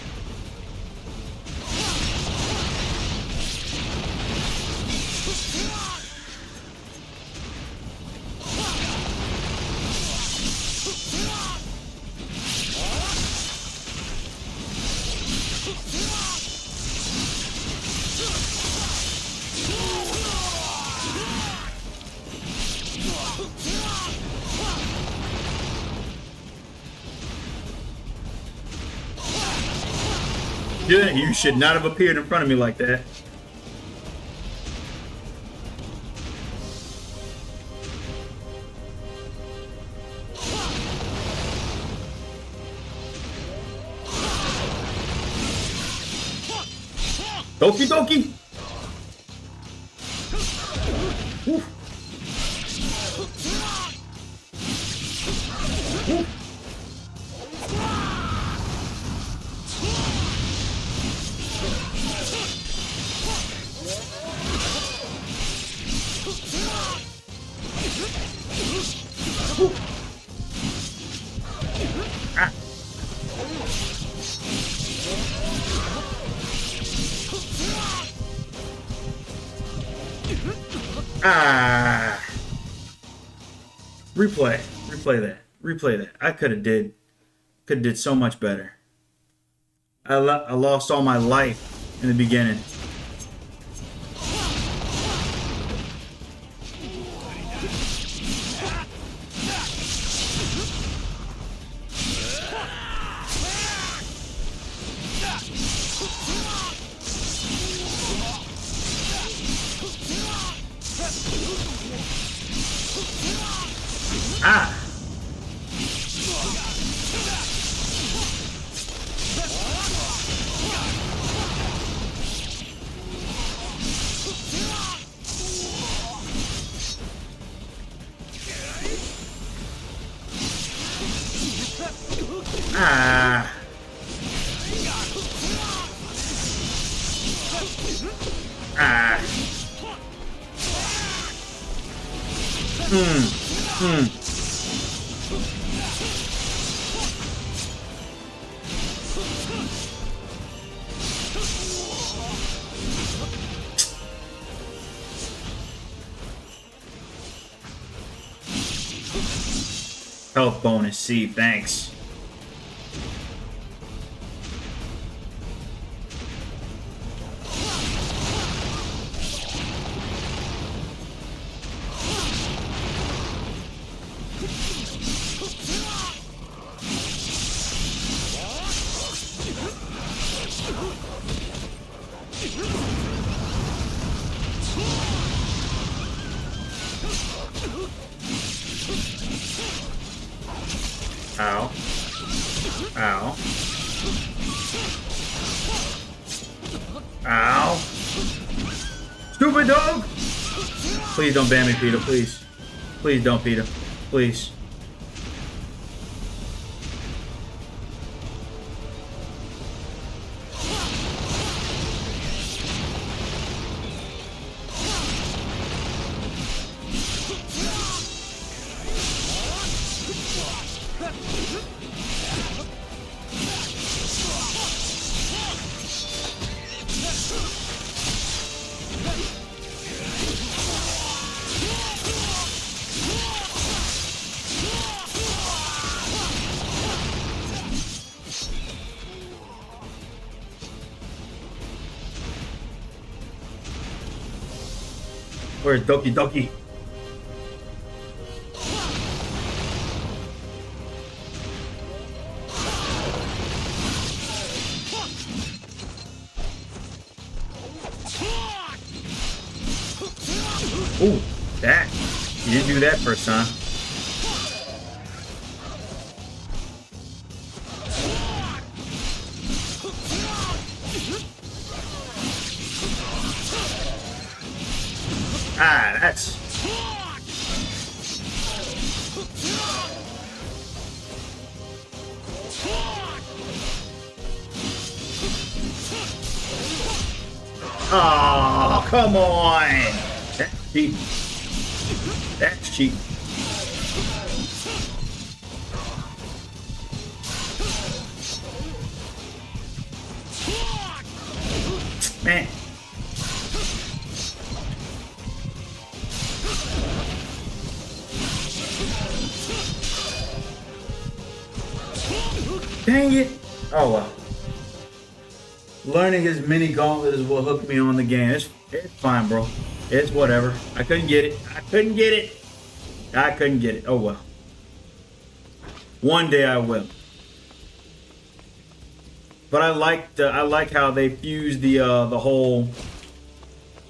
You should not have appeared in front of me like that. Doki doki! Woo. Woo. Ah. Replay that. I could have did so much better. I lost all my life in the beginning. Ah! Ah! Ah! Health bonus, C, thanks. Ow. Ow. Ow. Stupid dog! Please don't ban me, Peter, please. Please don't, Peter. Please. Where's Doki Doki? Ooh, that. You didn't do that first time. Ah, that's... Oh, come on! That's cheating. That's cheating. Man. Dang it! Oh well. Learning his mini gauntlet is what hooked me on the game. It's fine, bro. It's whatever. I couldn't get it. I couldn't get it. Oh well. One day I will. But I like how they fused the whole.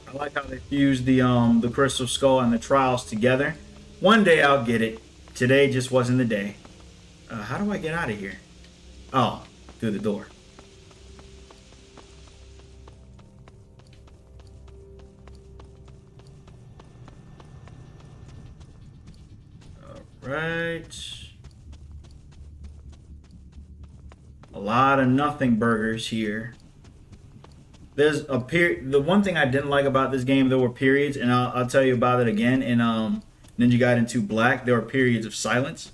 I like how they fused the Crystal Skull and the Trials together. One day I'll get it. Today just wasn't the day. How do I get out of here? Oh, through the door. All right. A lot of nothing burgers here. There's a period. The one thing I didn't like about this game, there were periods, and I'll tell you about it again in Ninja Gaiden 2 Black. There were periods of silence.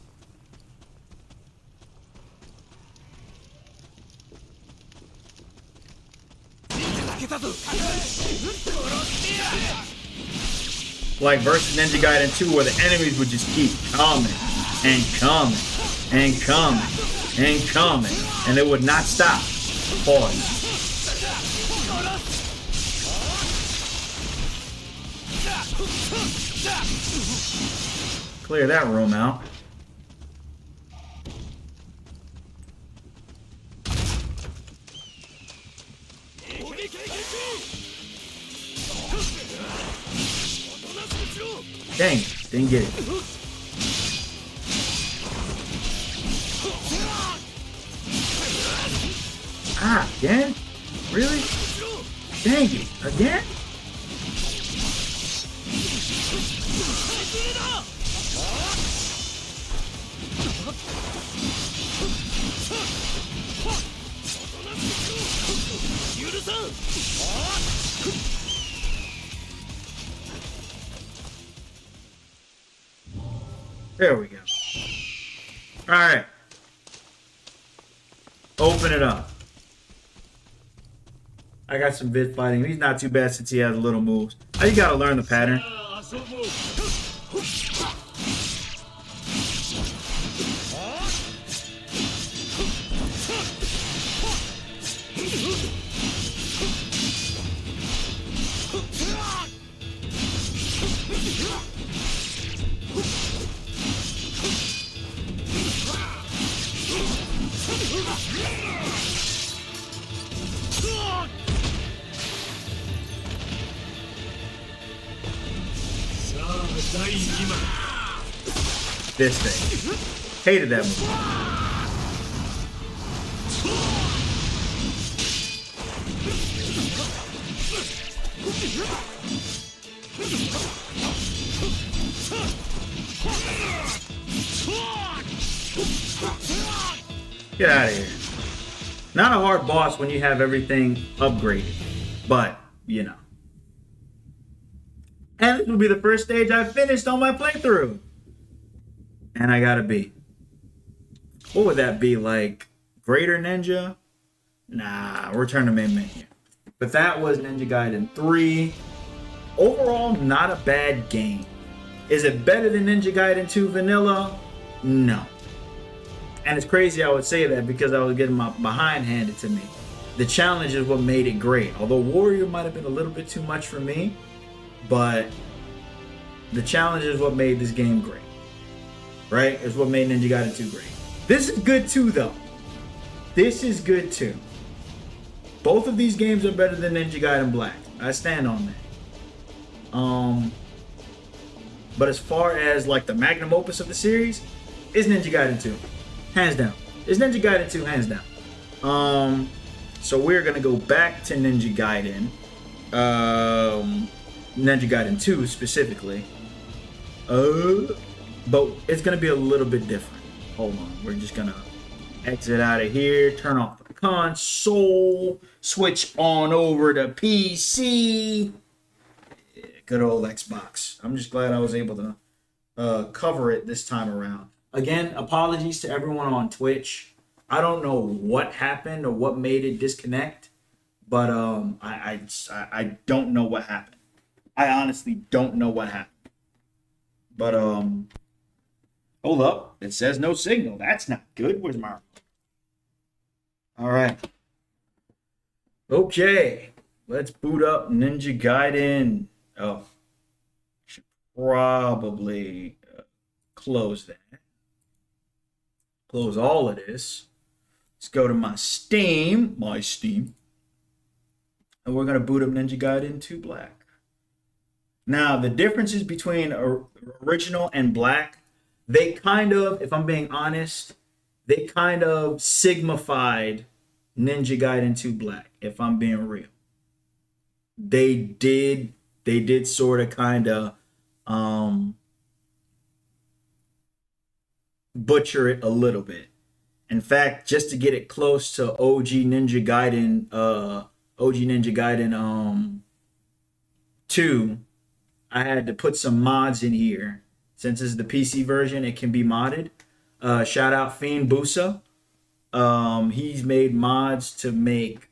like versus Ninja Gaiden 2, where the enemies would just keep coming and coming and coming and coming, and they would not stop. Pause. Clear that room out. Dang, didn't get it. Ah, again? Really? Dang it, again? There we go. All right. Open it up. I got some vid fighting. He's not too bad since he has little moves. Oh, you gotta learn the pattern. This thing. Hated that move. Get out of here. Not a hard boss when you have everything upgraded, but you know. And this will be the first stage I finished on my playthrough. And I got a B. What would that be, like? Greater Ninja? Nah, return to main menu. But that was Ninja Gaiden 3. Overall, not a bad game. Is it better than Ninja Gaiden 2 Vanilla? No. And it's crazy I would say that because I was getting my behind handed to me. The challenge is what made it great. Although Warrior might have been a little bit too much for me, but the challenge is what made this game great. Right? It's what made Ninja Gaiden 2 great. This is good too, though. This is good too. Both of these games are better than Ninja Gaiden Black. I stand on that. But as far as like the magnum opus of the series, it's Ninja Gaiden 2. Hands down. It's Ninja Gaiden 2, hands down. So we're gonna go back to Ninja Gaiden. Ninja Gaiden 2 specifically. But it's gonna be a little bit different. Hold on, we're just gonna exit out of here, turn off the console, switch on over to PC. Yeah, good old Xbox. I'm just glad I was able to cover it this time around. Again, apologies to everyone on Twitch. I don't know what happened or what made it disconnect, but I don't know what happened. I honestly don't know what happened. But hold up. It says no signal. That's not good. Where's my... All right. Okay. Let's boot up Ninja Gaiden. Oh. Should probably close that. Close all of this. Let's go to my Steam. And we're going to boot up Ninja Gaiden 2 Black. Now, the differences between original and Black, they kind of, if I'm being honest, they kind of signified Ninja Gaiden 2 Black, if I'm being real. They did sort of kind of butcher it a little bit. In fact, just to get it close to OG Ninja Gaiden 2, I had to put some mods in here. Since this is the PC version, it can be modded. Shout out Fiend Busa. He's made mods to make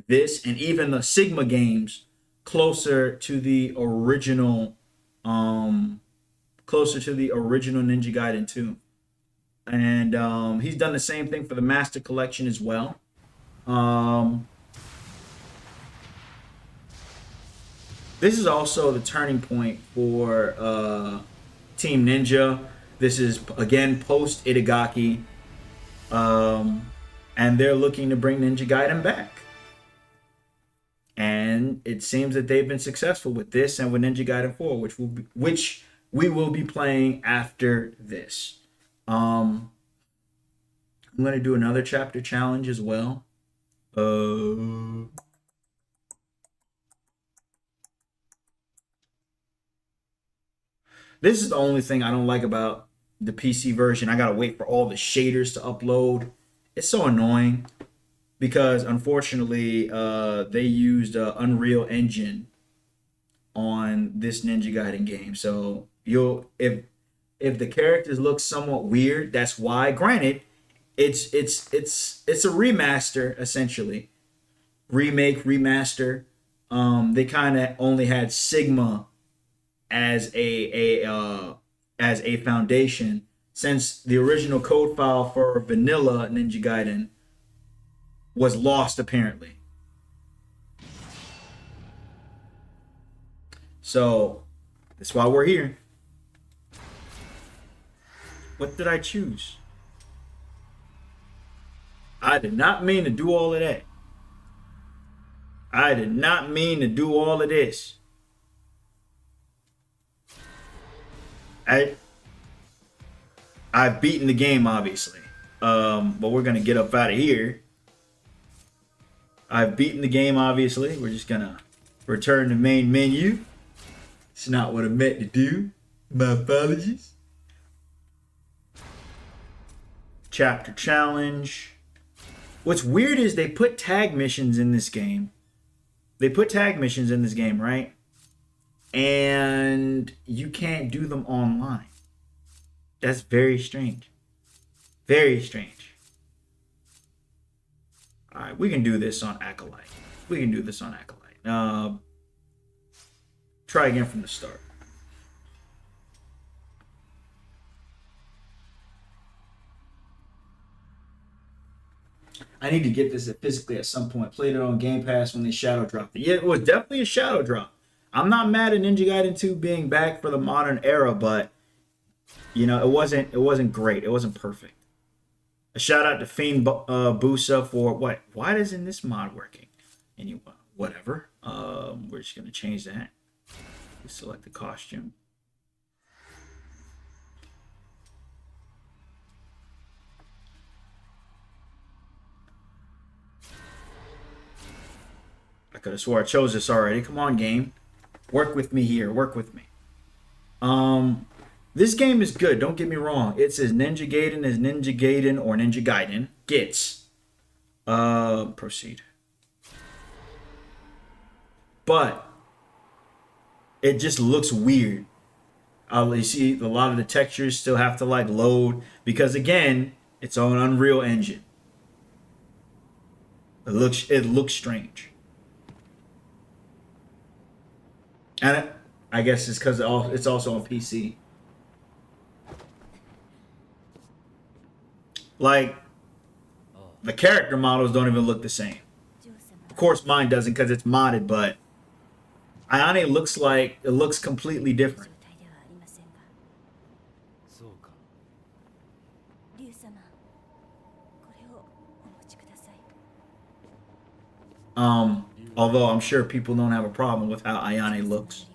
this and even the Sigma games closer to the original closer to the original Ninja Gaiden 2. And he's done the same thing for the Master Collection as well. This is also the turning point for Team Ninja. This is, again, post Itagaki. And they're looking to bring Ninja Gaiden back. And it seems that they've been successful with this and with Ninja Gaiden 4, which we will be playing after this. I'm going to do another chapter challenge as well. This is the only thing I don't like about the PC version. I gotta wait for all the shaders to upload. It's so annoying because unfortunately they used Unreal Engine on this Ninja Gaiden game. So if the characters look somewhat weird, that's why. Granted, it's a remaster essentially, remake, remaster. They kind of only had Sigma as a foundation, since the original code file for vanilla Ninja Gaiden was lost apparently. So that's why we're here. What did I choose? I did not mean to do all of that. I did not mean to do all of this. I've beaten the game, obviously. But we're going to get up out of here. I've beaten the game, obviously. We're just going to return to main menu. It's not what I meant to do. My apologies. Chapter challenge. What's weird is they put tag missions in this game. Right? And you can't do them online. That's very strange. Very strange. All right, we can do this on Acolyte. Try again from the start. I need to get this physically at some point. Played it on Game Pass when they shadow dropped it. Yeah, it was definitely a shadow drop. I'm not mad at Ninja Gaiden 2 being back for the modern era, but you know, it wasn't great. It wasn't perfect. A shout out to Fiend Busa for what? Why isn't this mod working? Anyway, whatever. We're just gonna change that. We select the costume. I could have swore I chose this already. Come on, game. Work with me here. Work with me. This game is good. Don't get me wrong. It says Ninja Gaiden as Ninja Gaiden or Ninja Gaiden gets. Proceed. But it just looks weird. You see, a lot of the textures still have to like load because again, it's on Unreal Engine. It looks strange. And I guess it's because it's also on PC. Like, the character models don't even look the same. Of course, mine doesn't because it's modded, but Ayane looks completely different. Although I'm sure people don't have a problem with how Ayane looks.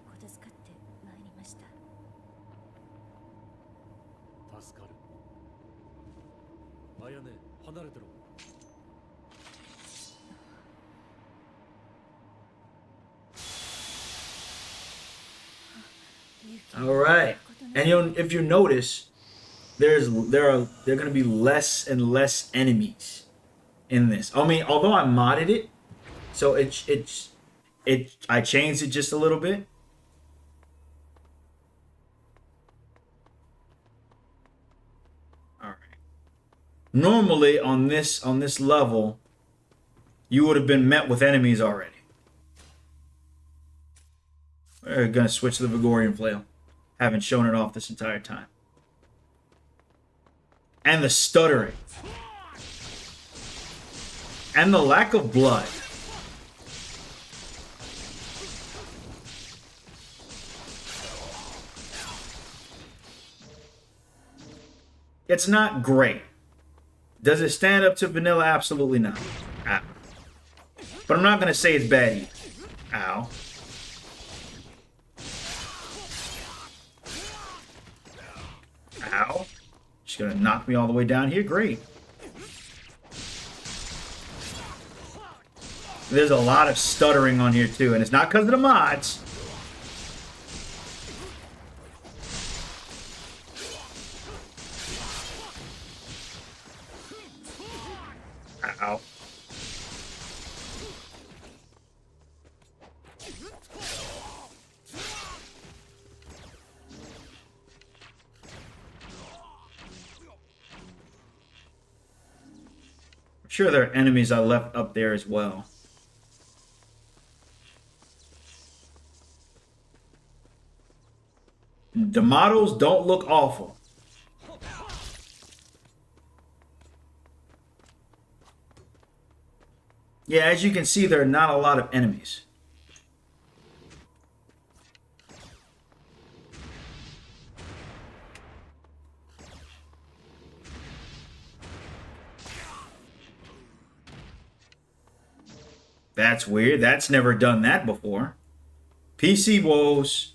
All right, and if you notice, there are going to be less and less enemies in this. I mean, although I modded it, so I changed it just a little bit. All right. Normally on this level, you would have been met with enemies already. We're gonna switch to the Vigorian flail. Haven't shown it off this entire time. And the stuttering. And the lack of blood. It's not great. Does it stand up to vanilla? Absolutely not. Ow. But I'm not going to say it's bad either. Ow. Ow. She's going to knock me all the way down here. Great. There's a lot of stuttering on here too, and it's not because of the mods. Ow. I'm sure there are enemies I left up there as well. The models don't look awful. Yeah, as you can see, there are not a lot of enemies. That's weird. That's never done that before. PC woes.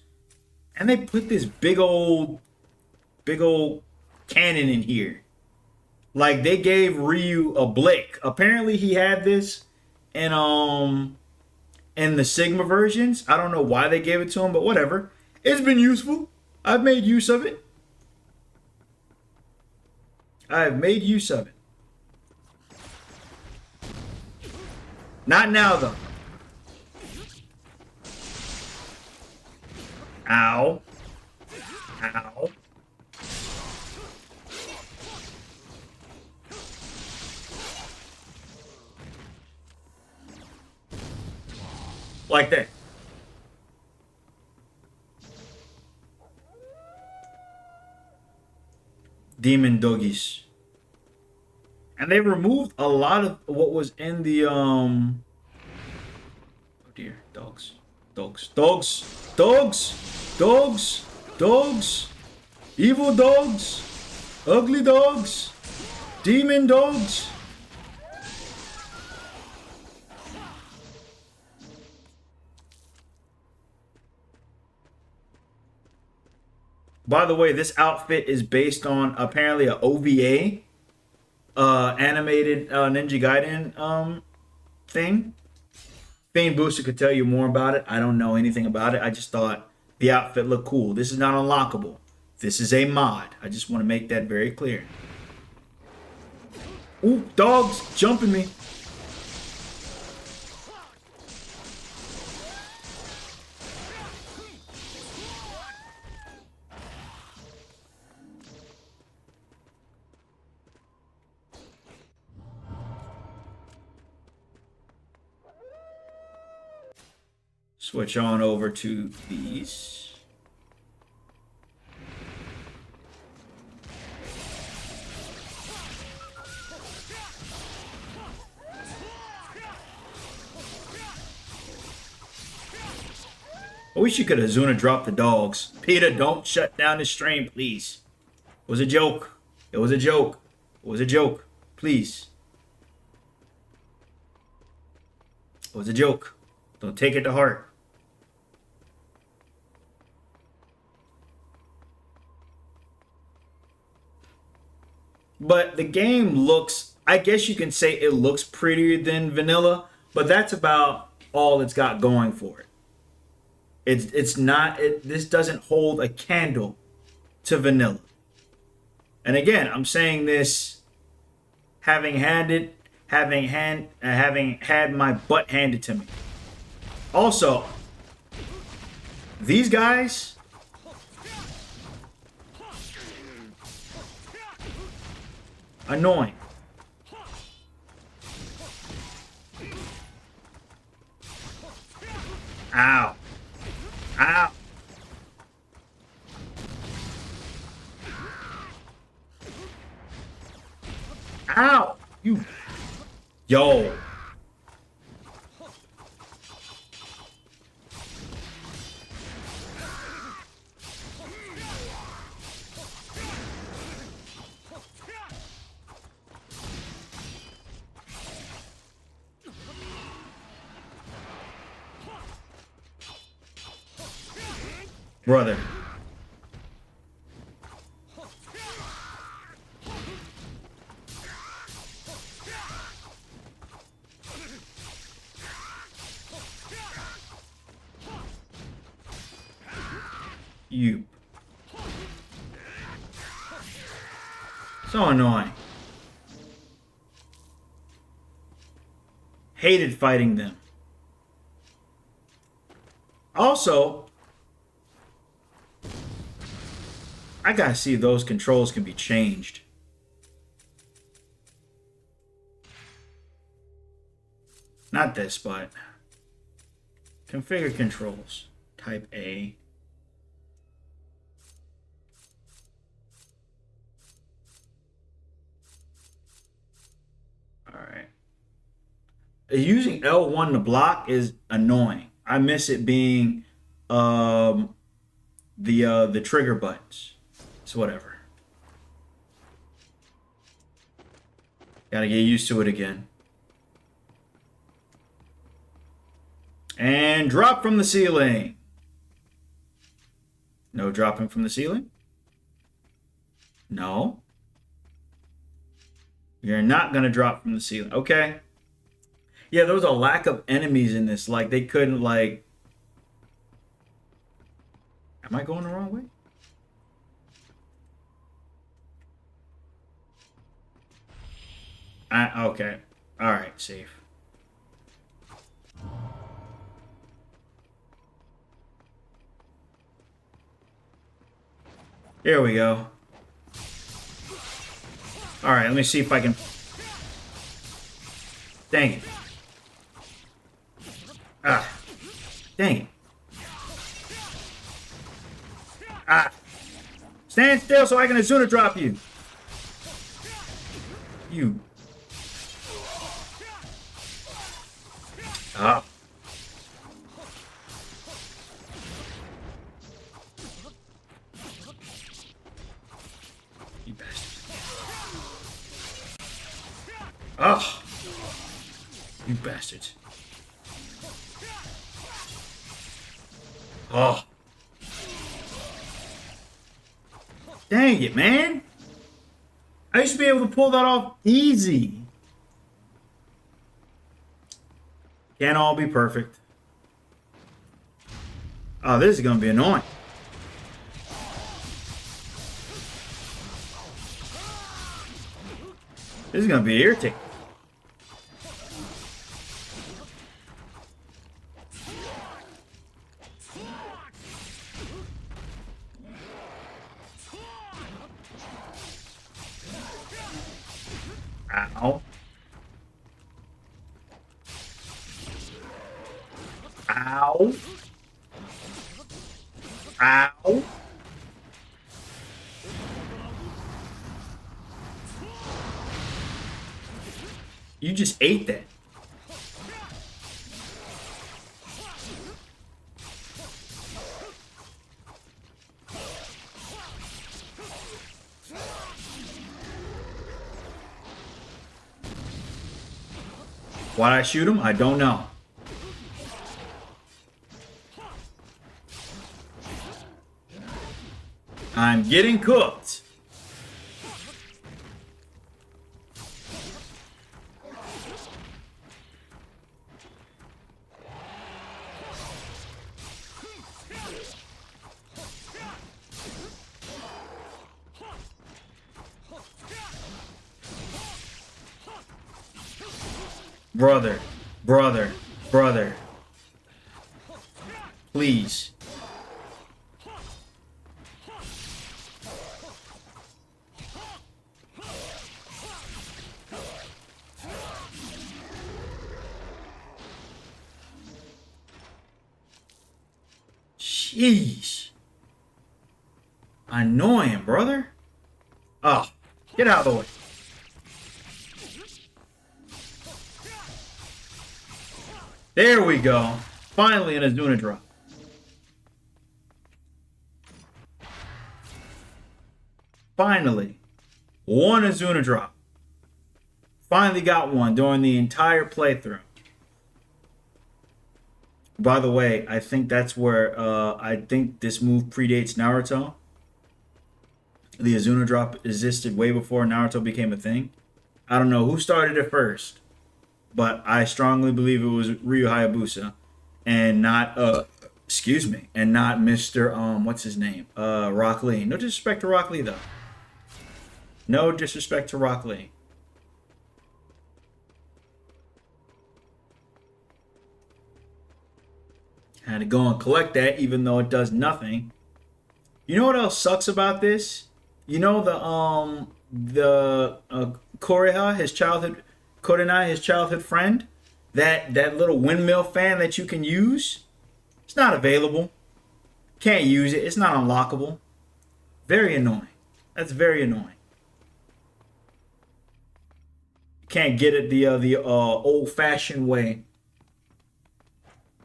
And they put this big old cannon in here. Like they gave Ryu a blick. Apparently he had this in the Sigma versions. I don't know why they gave it to him, but whatever. It's been useful. I've made use of it. I've made use of it. Not now though. Ow. Ow. Like that. Demon doggies. And they removed a lot of what was in the oh dear, dogs. Dogs. Dogs. Dogs. Dogs. Dogs. Evil dogs. Ugly dogs. Demon dogs. By the way, this outfit is based on apparently a OVA animated Ninja Gaiden thing. Fiend Booster could tell you more about it. I don't know anything about it. I just thought the outfit looked cool. This is not unlockable. This is a mod. I just want to make that very clear. Ooh, dogs jumping me. Switch on over to these. I wish you could Azuna drop the dogs. Peter, don't shut down the stream, please. It was a joke. It was a joke. It was a joke. Please. It was a joke. Don't take it to heart. But the game looks, I guess you can say it looks prettier than vanilla, but that's about all it's got going for it. It's not, this doesn't hold a candle to vanilla. And again, I'm saying this having had my butt handed to me. Also, these guys, annoying. Ow. Ow. Ow! You. Yo. Brother. You. So annoying. Hated fighting them. Also, I gotta see if those controls can be changed. Not this, but configure controls. Type A. Alright. Using L1 to block is annoying. I miss it being the trigger buttons. So whatever. Gotta get used to it again. And drop from the ceiling. No dropping from the ceiling? No. You're not gonna drop from the ceiling. Okay. Yeah, there was a lack of enemies in this. Like, they couldn't, like... Am I going the wrong way? Okay. Alright, safe. Here we go. Alright, let me see if I can... Dang it. Ah. Dang it. Ah. Stand still so I can sooner drop you. You. Ah. You bastard. Ah. You bastards. Oh. Dang it, man. I used to be able to pull that off easy. Can't all be perfect. Oh, this is going to be annoying. This is going to be irritating. Ow. Ow. Ow. You just ate that. Why'd I shoot him? I don't know. I'm getting cooked. Brother, brother, brother. Please. Jeez. Annoying, brother. Oh, get out of the way. There we go. Finally an Azuna drop. Finally. One Azuna drop. Finally got one during the entire playthrough. By the way, I think that's where I think this move predates Naruto. The Azuna drop existed way before Naruto became a thing. I don't know who started it first, but I strongly believe it was Ryu Hayabusa, and not excuse me, and not Mr. What's his name? Rock Lee. No disrespect to Rock Lee though. No disrespect to Rock Lee. Had to go and collect that, even though it does nothing. You know what else sucks about this? You know the Koreha, his childhood Korenai, his childhood friend, that little windmill fan that you can use. It's not available. Can't use it. It's not unlockable. Very annoying. That's very annoying. Can't get it the old-fashioned way.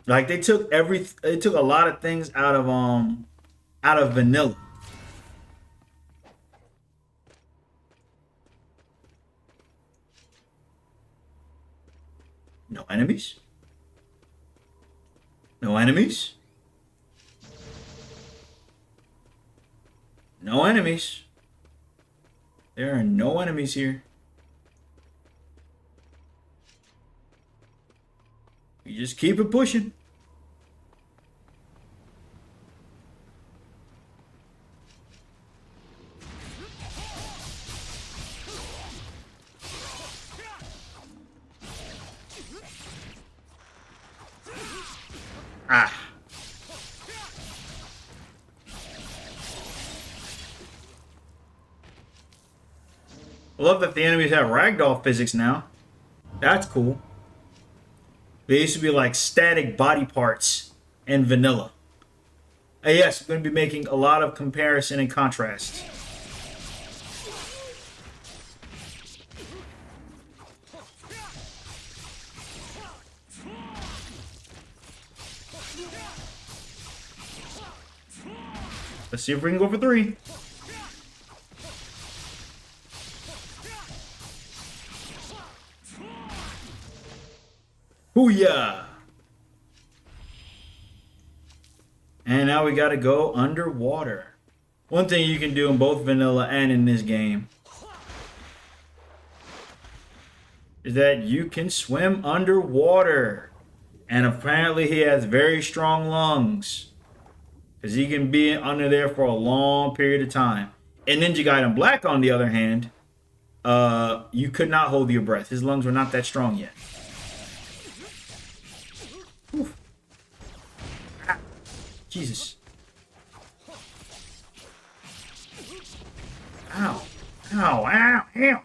Like they took a lot of things out of vanilla. No enemies? No enemies? No enemies. There are no enemies here. You just keep it pushing. Ah. I love that the enemies have ragdoll physics now. That's cool. They used to be like static body parts in vanilla. Yes, I'm going to be making a lot of comparison and contrast. Let's see if we can go for 3. Hoo-yah! And now we gotta go underwater. One thing you can do in both vanilla and in this game is that you can swim underwater. And apparently he has very strong lungs, because he can be under there for a long period of time. In Ninja Gaiden Black, on the other hand, you could not hold your breath. His lungs were not that strong yet. Oof. Ah, Jesus. Ow. Ow, ow, ow.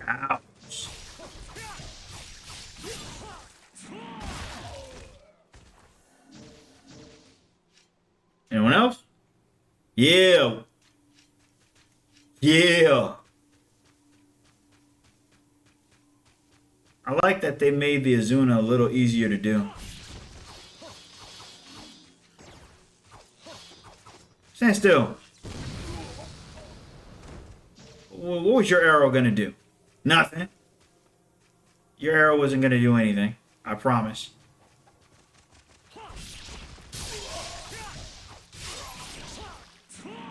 Ouch. Anyone else? Yeah. Yeah. I like that they made the Azuna a little easier to do. Stand still. What was your arrow gonna do? Nothing. Your arrow wasn't gonna do anything. I promise.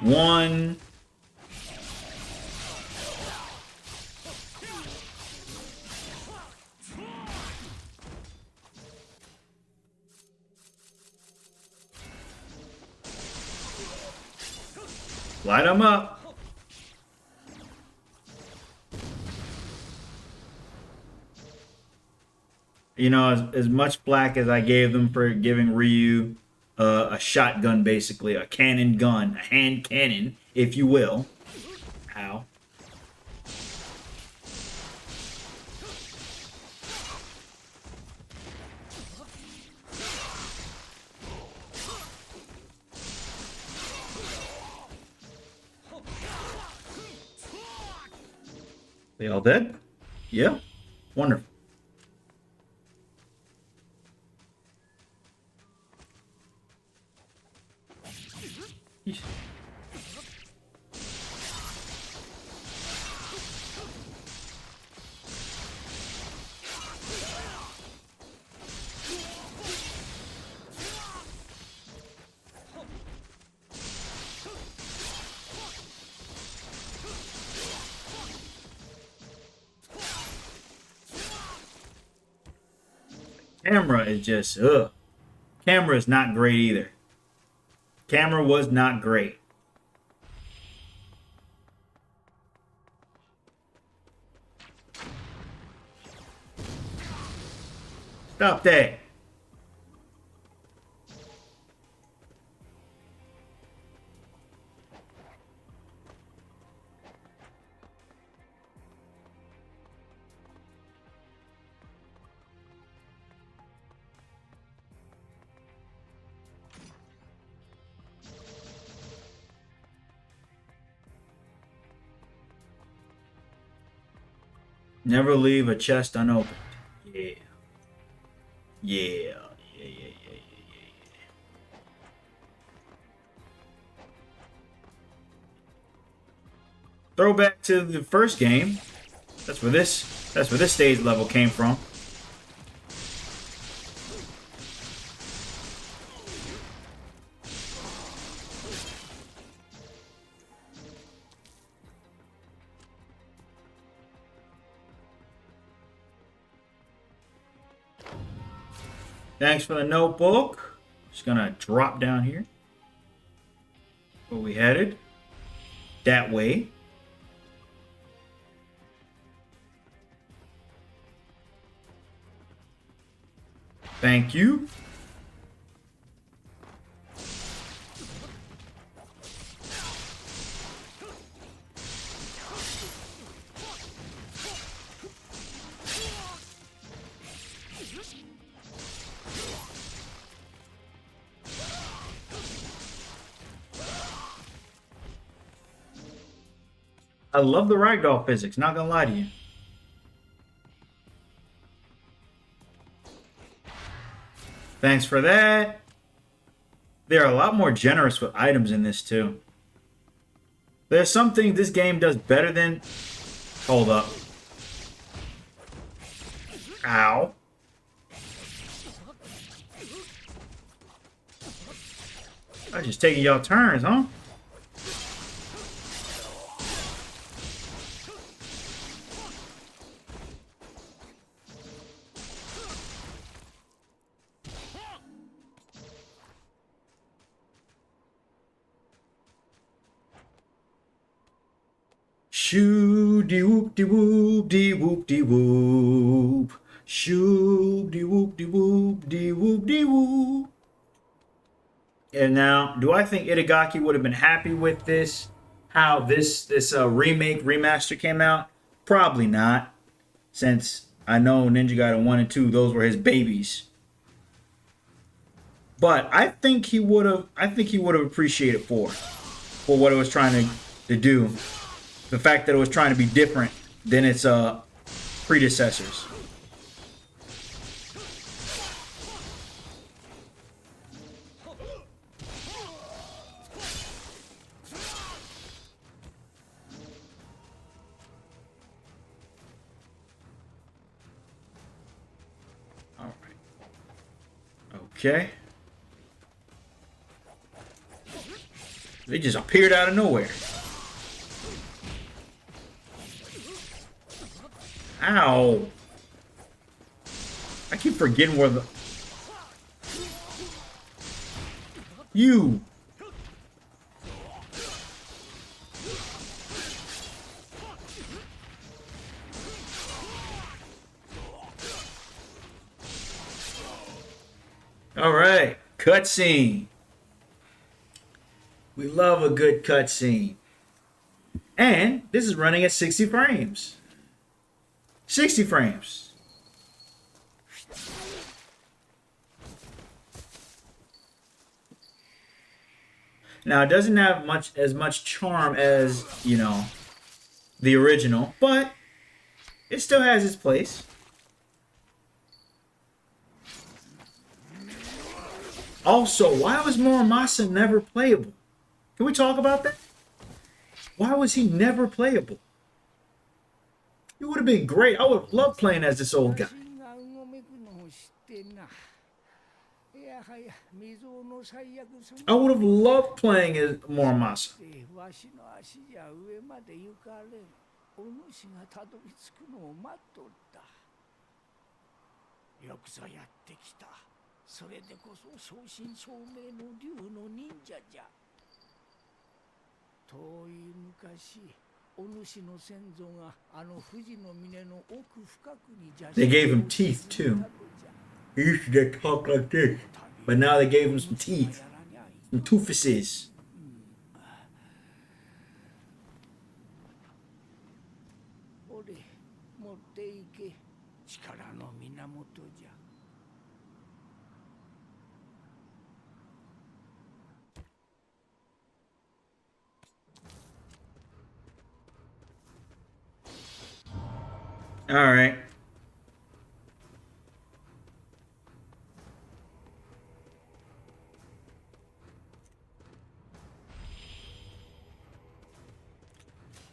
One. Light them up. You know, as much flack as I gave them for giving Ryu a shotgun, basically, a cannon gun, a hand cannon, if you will. Ow. They all dead? Yeah. Wonderful. Yeesh. Camera is just, ugh. Camera is not great either. Camera was not great. Stop that. Never leave a chest unopened. Yeah. Yeah. Throwback to the first game. That's where this stage level came from. Thanks for the notebook. Just gonna drop down here. Where we headed? That way. Thank you. I love the ragdoll physics, not gonna lie to you. Thanks for that. They are a lot more generous with items in this too. There's some things this game does better than... Hold up. Ow. I'm just taking y'all turns, huh? Shoo dee whoop dee whoop dee whoop dee whoop. Shoo dee whoop dee whoop dee whoop dee whoop. And now, do I think Itagaki would have been happy with this? How this remake remaster came out? Probably not, since I know Ninja Gaiden 1 and 2, those were his babies. But I think he would have. I think he would have appreciated for what it was trying to do. The fact that it was trying to be different than its predecessors. All right. Okay. They just appeared out of nowhere. Ow. I keep forgetting where the... You. All right. Cutscene. We love a good cutscene. And this is running at 60 frames. 60 frames. Now, it doesn't have as much charm as, you know, the original, but It still has its place. Also, why was Muramasa never playable? Can we talk about that? Why was he never playable? He would have been great. I would have loved playing as this old guy. I would have loved playing as Muramasa. お主がたどり着くのを待っとった。よくぞやってきた。それでこそ正真正銘の竜の忍者じゃ。遠い昔、お主の先祖があの富士の峰の奥深くに邪神。 They gave him teeth too. He used to talk like this, but now they gave him some teeth, some toofuses. 持っていけ、力の源じゃ。All right.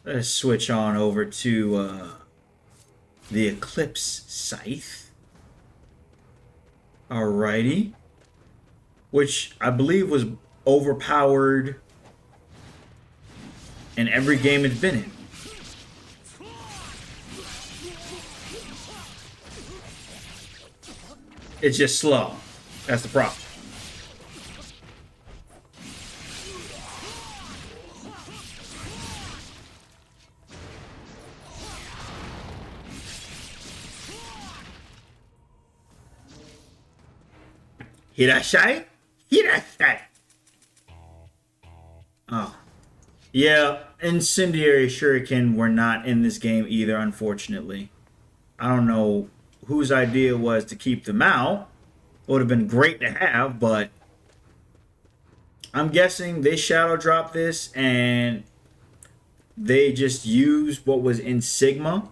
Let's switch on over to the Eclipse Scythe. Alrighty. Which I believe was overpowered in every game it's been in. It's just slow. That's the problem. Hirashai? Hirashai. Oh. Yeah, Incendiary Shuriken were not in this game either, unfortunately. I don't know whose idea it was to keep them out. It would have been great to have, but I'm guessing they shadow dropped this and they just used what was in Sigma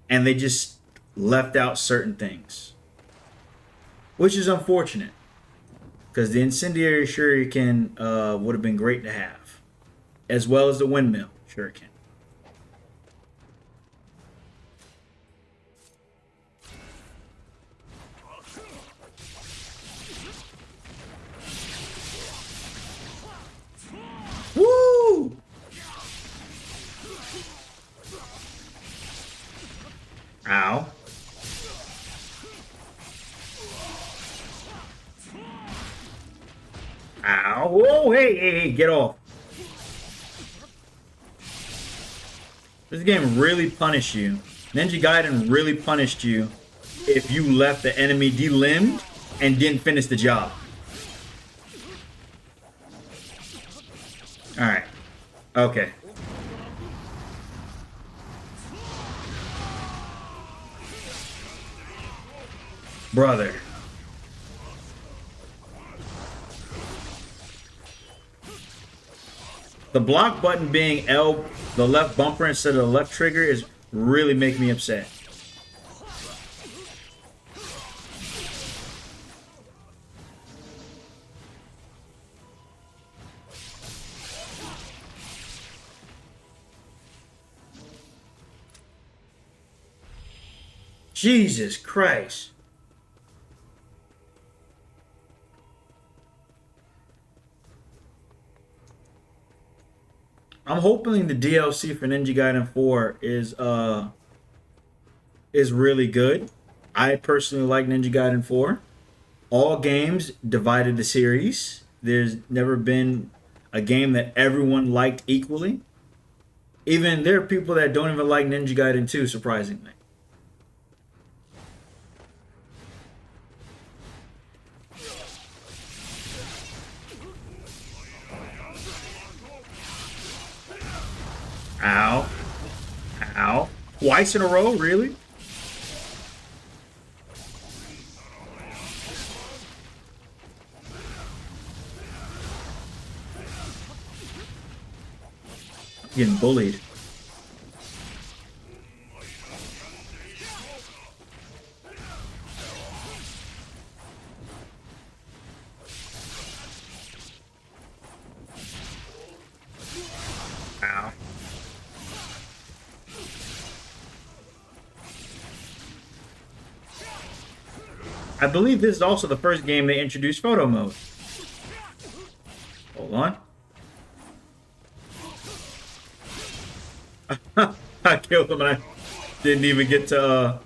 and they just left out certain things, which is unfortunate because the Incendiary Shuriken would have been great to have, as well as the Windmill Shuriken. Woo! Ow. Ow. Whoa, hey, get off. This game really punished you. Ninja Gaiden really punished you if you left the enemy delimbed and didn't finish the job. Alright. Okay. Brother. The block button being L, the left bumper instead of the left trigger, is really making me upset. Jesus Christ. I'm hoping the DLC for Ninja Gaiden 4 is really good. I personally like Ninja Gaiden 4. All games divided the series. There's never been a game that everyone liked equally. Even there are people that don't even like Ninja Gaiden 2, surprisingly. Ow. Ow. Twice in a row? Really? I'm getting bullied. I believe this is also the first game they introduced photo mode. Hold on. I killed him and I didn't even get to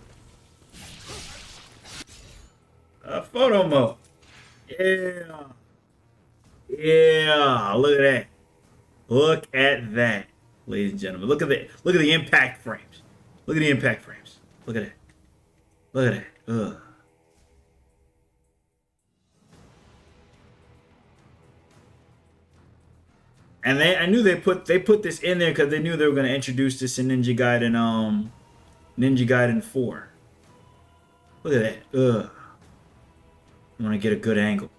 photo mode. Yeah. Yeah. Look at that. Look at that, ladies and gentlemen. Look at the impact frames. Look at the impact frames. Look at it. Look at it. Ugh. And I knew they put this in there because they knew they were going to introduce this in Ninja Gaiden 4. Look at that. Ugh. I want to get a good angle.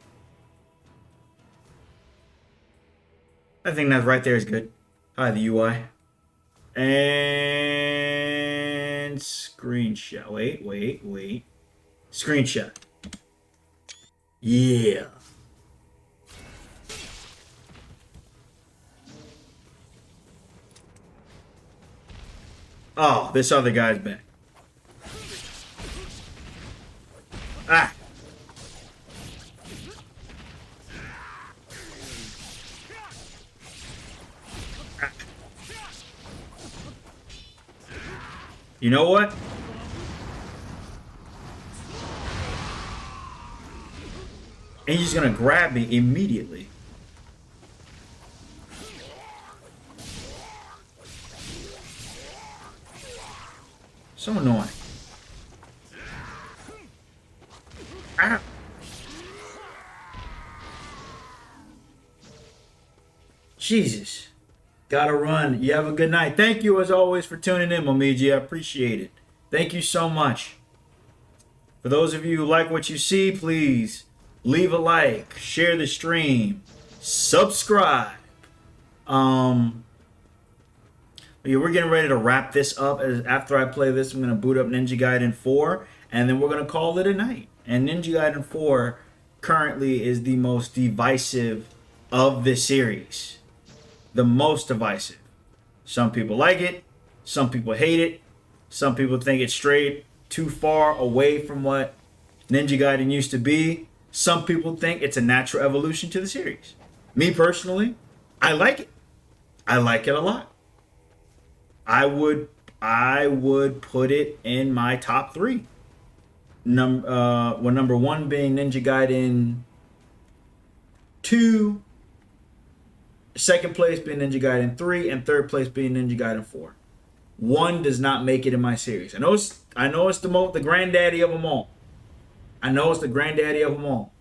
I think that right there is good. Hi, the UI. And screenshot. Wait. Screenshot. Yeah. Oh, this other guy's back. Ah. You know what? And he's gonna grab me immediately. So annoying. Ah. Jesus. Gotta run. You have a good night. Thank you as always for tuning in, Momiji. I appreciate it. Thank you so much. For those of you who like what you see, please leave a like, share the stream, subscribe. Yeah, we're getting ready to wrap this up. After I play this, I'm going to boot up Ninja Gaiden 4, and then we're going to call it a night. And Ninja Gaiden 4 currently is the most divisive of the series. The most divisive. Some people like it. Some people hate it. Some people think it's strayed too far away from what Ninja Gaiden used to be. Some people think it's a natural evolution to the series. Me personally, I like it. I like it a lot. I would put it in my top 3. Number 1 being Ninja Gaiden 2, second place being Ninja Gaiden 3, and third place being Ninja Gaiden 4. 1 does not make it in my series. I know it's the granddaddy of them all. I know it's the granddaddy of them all.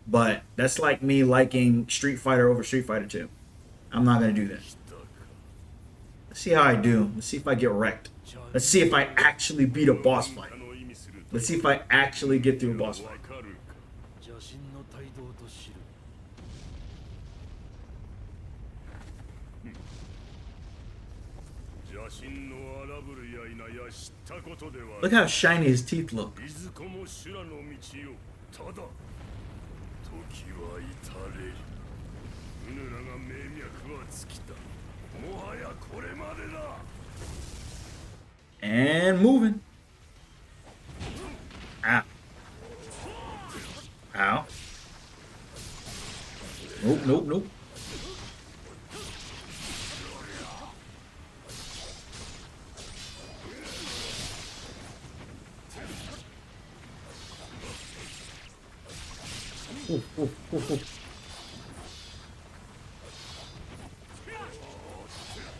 But that's like me liking Street Fighter over Street Fighter 2. I'm not gonna do that. Let's see how I do. Let's see if I get wrecked. Let's see if I actually beat a boss fight. Let's see if I actually get through a boss fight. Look how shiny his teeth look. And moving. Ow. Ow. Nope. Oof.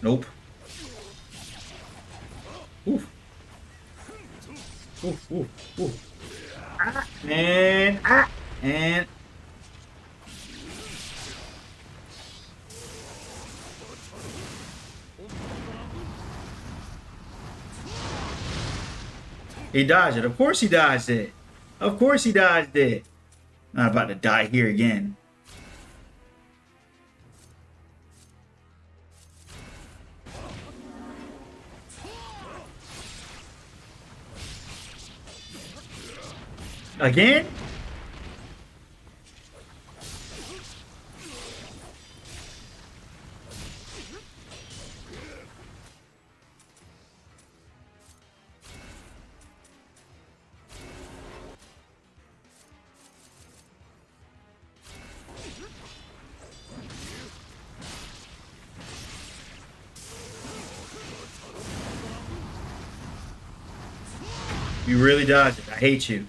Nope. Oof. And he dodged it. Of course he dodged it. Not about to die here again. Again? You really dodged it. I hate you.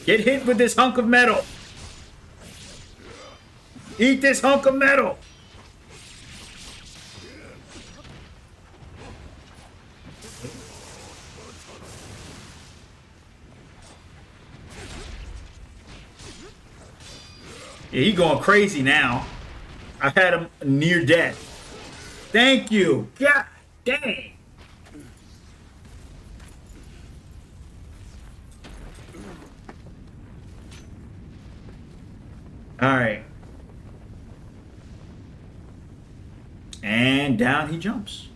Get hit with this hunk of metal. Eat this hunk of metal. Yeah, he going crazy now. I had him near death. Thank you. God dang. All right. And down he jumps.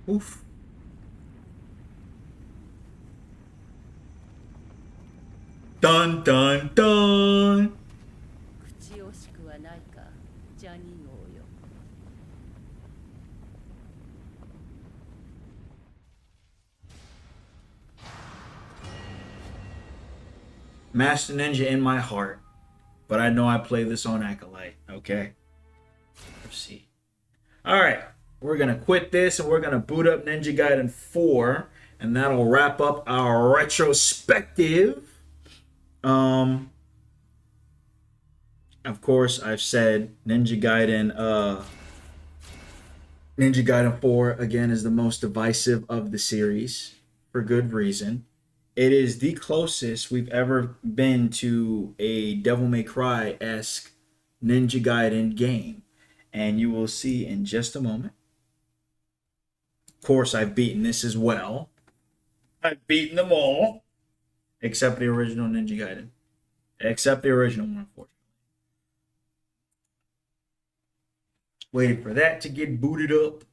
Oof. Dun dun dun. 口惜しくはないか、ジャニー王よ。Master Ninja in my heart, but I know I play this on Acolyte. Okay. Let's see. All right. We're going to quit this and we're going to boot up Ninja Gaiden 4 and that'll wrap up our retrospective. Of course, I've said Ninja Gaiden 4 again is the most divisive of the series for good reason. It is the closest we've ever been to a Devil May Cry-esque Ninja Gaiden game, and you will see in just a moment. Of course, I've beaten this as well. I've beaten them all. Except the original Ninja Gaiden. Except the original one, unfortunately. Waiting for that to get booted up.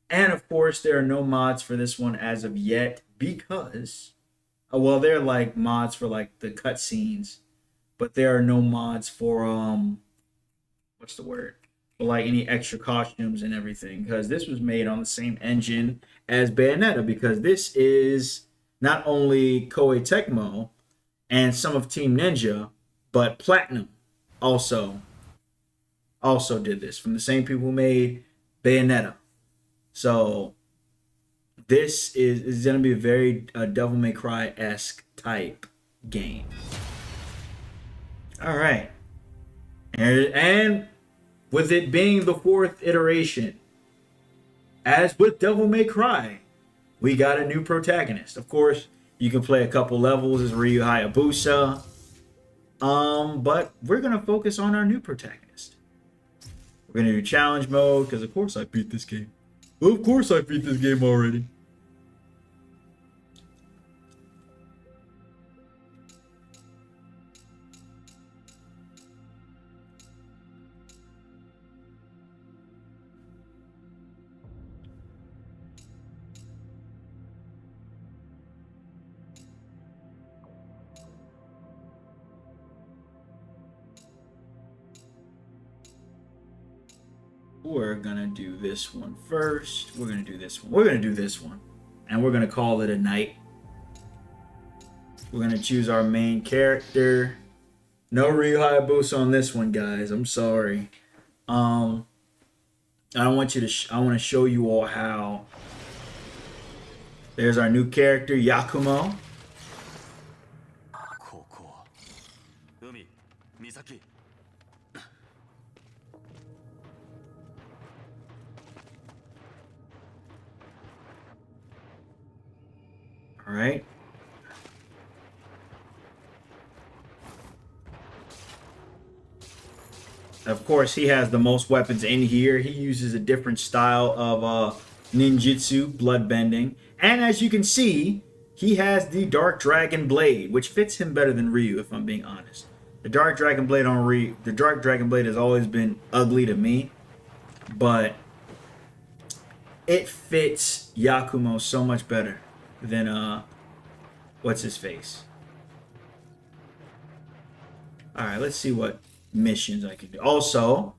And of course, there are no mods for this one as of yet because, well, they're like mods for like the cutscenes, but there are no mods for what's the word? For like any extra costumes and everything, because this was made on the same engine as Bayonetta, because this is not only Koei Tecmo and some of Team Ninja, but Platinum also did this from the same people who made Bayonetta. So this is going to be a very Devil May Cry-esque type game. All right. And with it being the 4th iteration, as with Devil May Cry, we got a new protagonist. Of course, you can play a couple levels as Ryu Hayabusa. But we're going to focus on our new protagonist. We're going to do challenge mode, because of course I beat this game. Of course I beat this game already. We're gonna do this one first. We're gonna do this one. We're gonna do this one. And we're gonna call it a night. We're gonna choose our main character. No Ryu Hayabusa on this one, guys. I'm sorry. I want to show you all how. There's our new character, Yakumo. All right. Of course, he has the most weapons in here. He uses a different style of ninjutsu, bloodbending. And as you can see, he has the Dark Dragon Blade, which fits him better than Ryu, if I'm being honest. The Dark Dragon Blade on Ryu, the Dark Dragon Blade has always been ugly to me, but it fits Yakumo so much better than what's his face. All right, let's see what missions I can do. Also,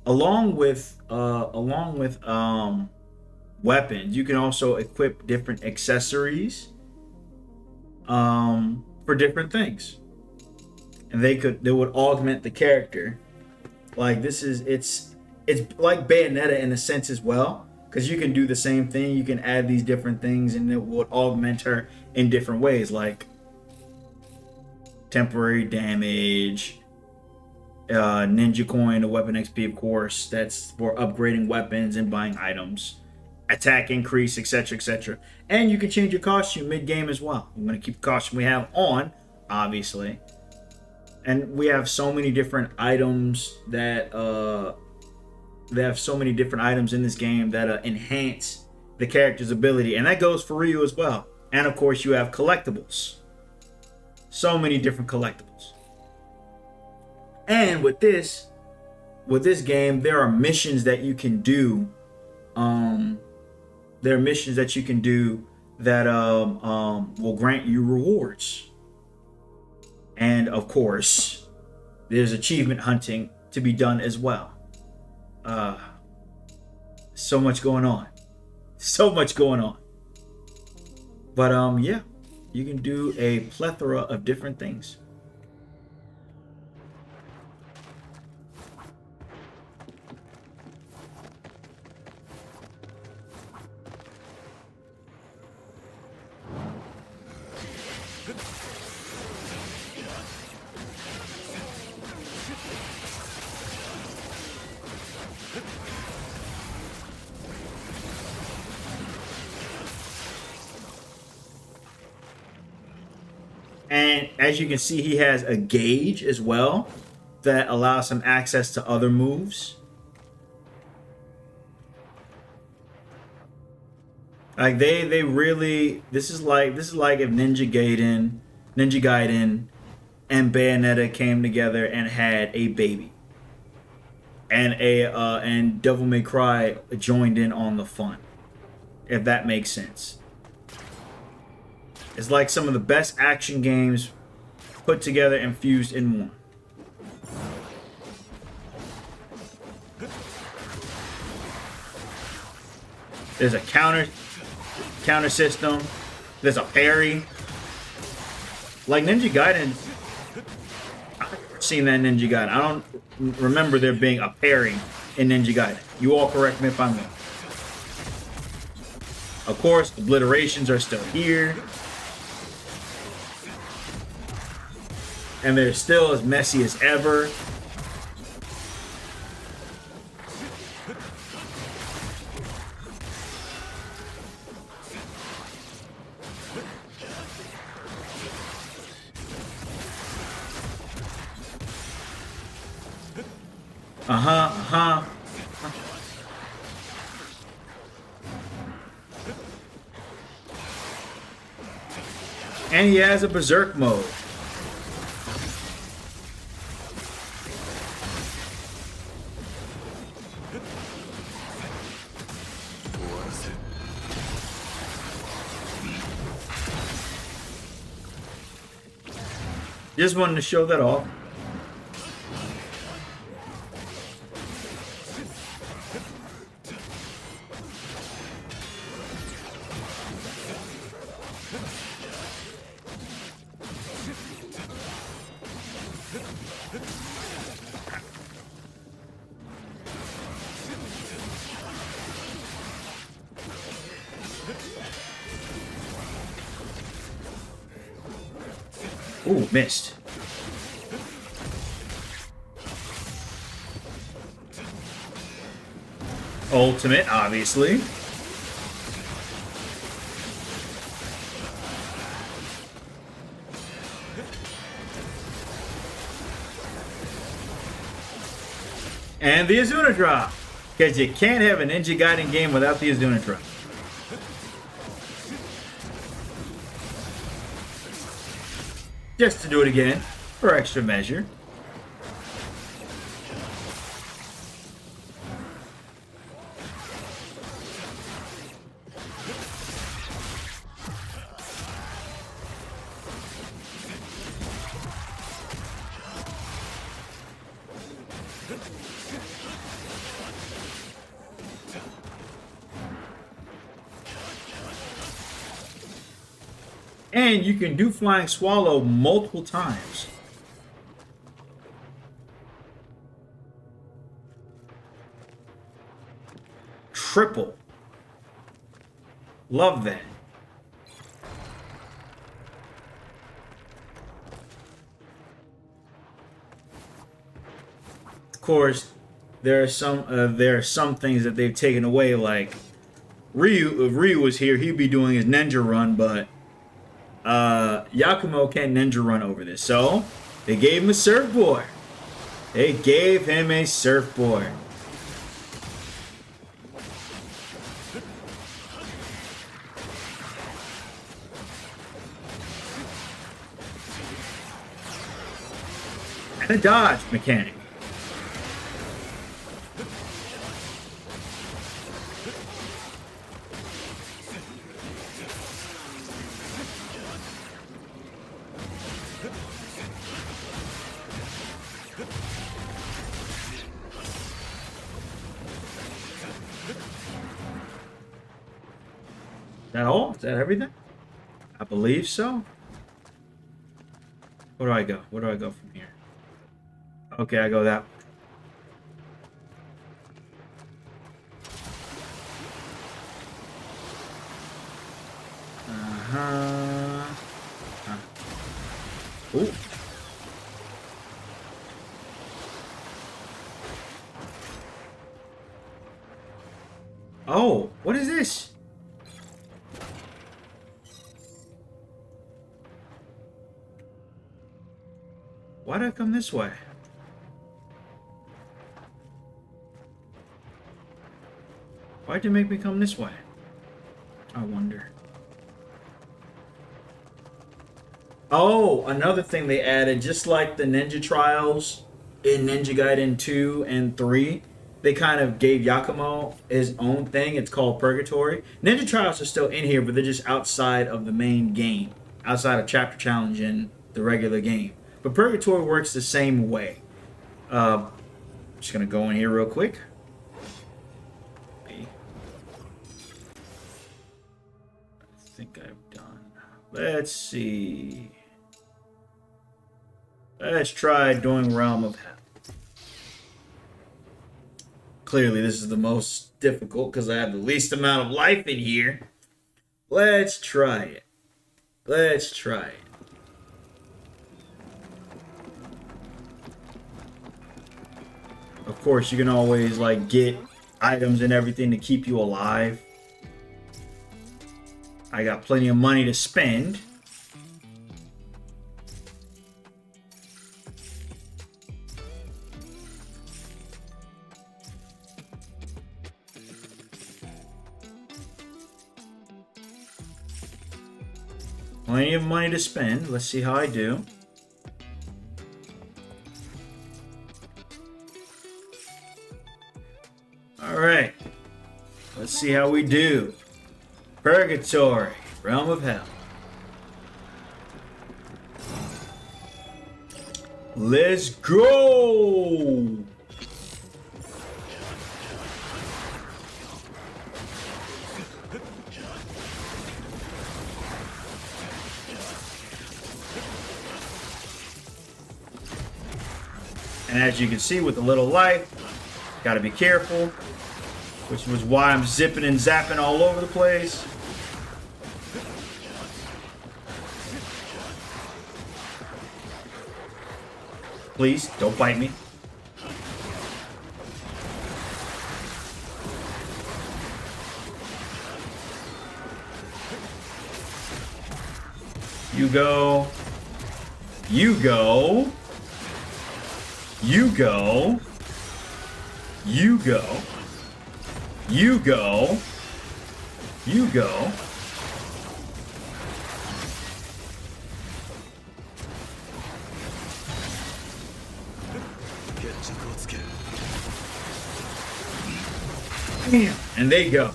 along with weapons, you can also equip different accessories for different things, and they would augment the character. Like it's like Bayonetta in a sense as well, because you can do the same thing. You can add these different things, and it would augment her in different ways, like temporary damage, ninja coin, the weapon XP, of course, that's for upgrading weapons and buying items, attack increase, etc., etc. And you can change your costume mid-game as well. I'm going to keep the costume we have on, obviously. And we have so many different items that they have so many different items in this game that enhance the character's ability, and that goes for Ryu as well. And of course, you have collectibles. So many different collectibles. And with this game, there are missions that you can do. There are missions that you can do that will grant you rewards. And of course, there's achievement hunting to be done as well. So much going on. So much going on. But yeah, you can do a plethora of different things. And as you can see, he has a gauge as well that allows him access to other moves. Like they really, this is like if Ninja Gaiden and Bayonetta came together and had a baby. And Devil May Cry joined in on the fun. If that makes sense. It's like some of the best action games put together and fused in one. There's a counter system. There's a parry. Like Ninja Gaiden. I've seen that in Ninja Gaiden. I don't remember there being a parry in Ninja Gaiden. You all correct me if I'm wrong. Of course, obliterations are still here. And they're still as messy as ever. And he has a berserk mode. Just wanted to show that off. Ooh, missed. Ultimate, obviously. And the Azuna drop. Because you can't have a Ninja Gaiden game without the Azuna drop. Just to do it again, for extra measure. And you can do Flying Swallow multiple times. Triple. Love that. Of course, there are some things that they've taken away, like Ryu. If Ryu was here, he'd be doing his ninja run, but Yakumo can't ninja run over this. So they gave him a surfboard. They gave him a surfboard. And a dodge mechanic. Is that all? Is that everything? I believe so. Where do I go? Where do I go from here? Okay, I go that way. Ooh. Oh, what is this? Why did I come this way? Why'd you make me come this way? I wonder. Oh, another thing they added, just like the ninja trials in Ninja Gaiden 2 and 3, they kind of gave Yakumo his own thing. It's called Purgatory. Ninja trials are still in here, but they're just outside of the main game, outside of Chapter Challenge in the regular game. But Purgatory works the same way. Just gonna go in here real quick. I think I've done. Let's see. Let's try doing Realm of Hell. Clearly, this is the most difficult because I have the least amount of life in here. Let's try it. Let's try it. Of course, you can always like get items and everything to keep you alive. I got plenty of money to spend. Plenty of money to spend. Let's see how I do. Alright. Let's see how we do. Purgatory. Realm of Hell. Let's go! And as you can see with a little life, gotta be careful, which was why I'm zipping and zapping all over the place. Please, don't bite me. You go. You go. You go. You go. You go. You go. Bam. And they go.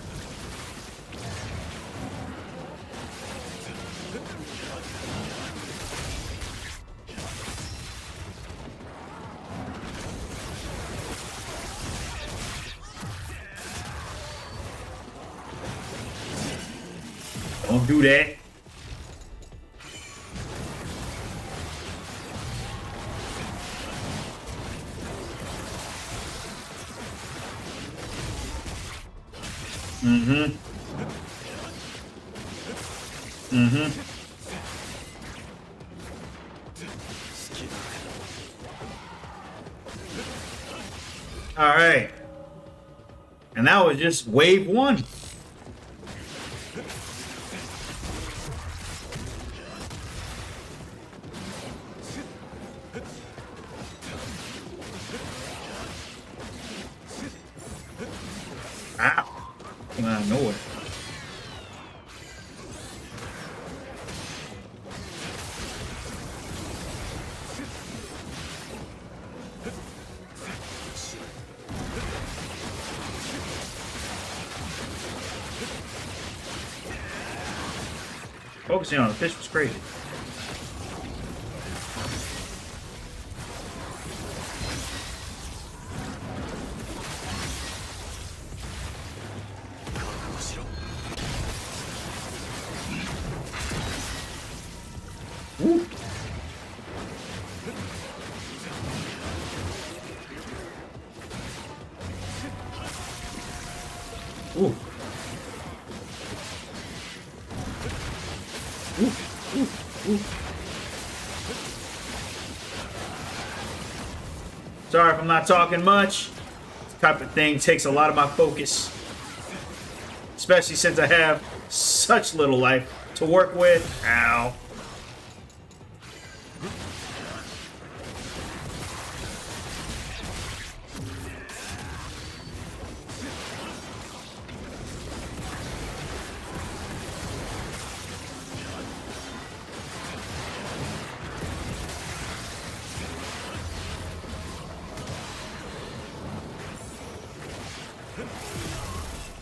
Don't do that. Mm-hmm. Mm-hmm. All right. And that was just wave one. Ow. Came out of nowhere. Focusing on the fish was crazy. Woo. Ooh. Sorry if I'm not talking much. This type of thing takes a lot of my focus. Especially since I have such little life to work with. Ow.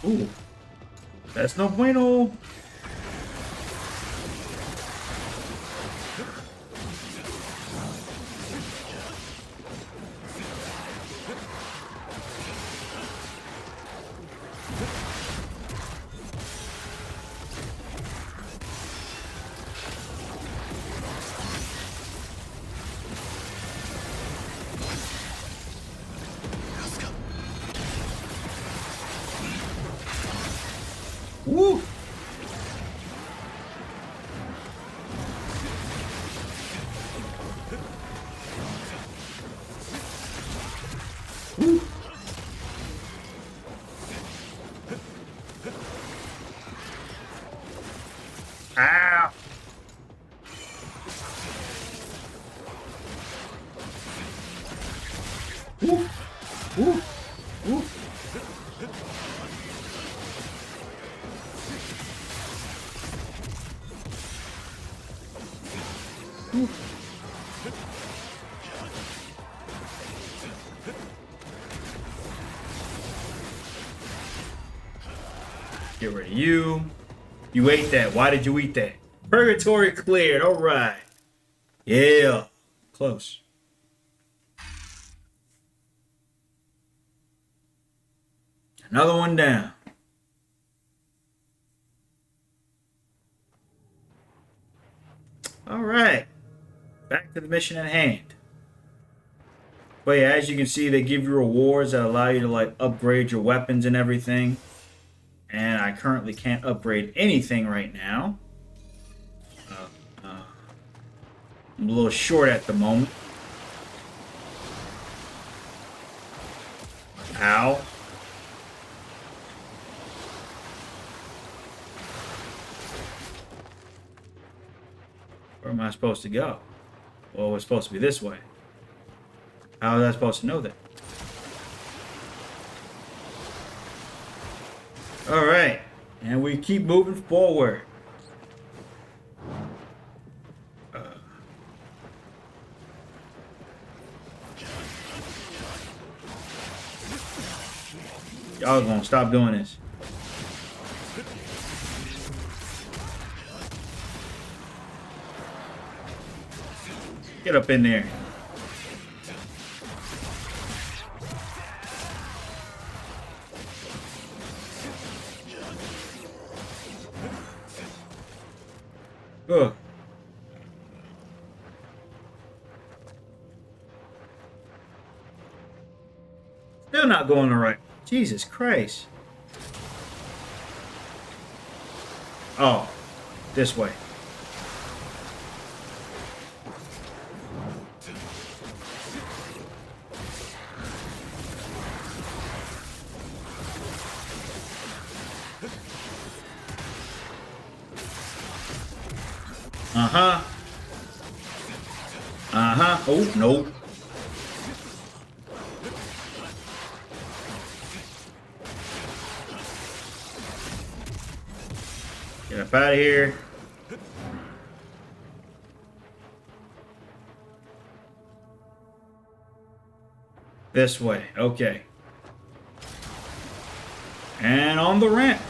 Ooh. That's no bueno. Woo! Woo! Ow! Woo! Woo! Woo! Get rid of you. You ate that. Why did you eat that? Purgatory cleared. All right. Yeah. Close. Another one down. All right. Back to the mission at hand. But yeah, as you can see, they give you rewards that allow you to like upgrade your weapons and everything. And I currently can't upgrade anything right now. I'm a little short at the moment. Ow. Where am I supposed to go? Well, we're supposed to be this way. How was I supposed to know that? Alright. And we keep moving forward. Y'all gonna stop doing this. Get up in there. Ugh. Still not going the right. Jesus Christ. Oh, this way. Uh-huh. Uh-huh. Oh, no. Get up out of here. This way. Okay. And on the ramp.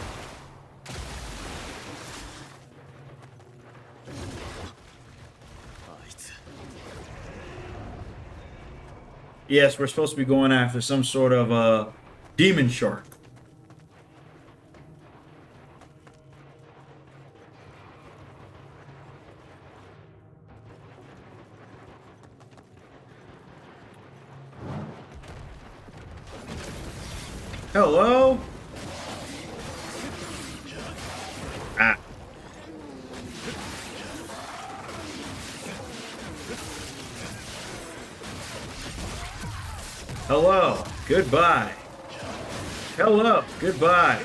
Yes, we're supposed to be going after some sort of demon shark. Hello? Ah. Hello. Goodbye. Hello. Goodbye.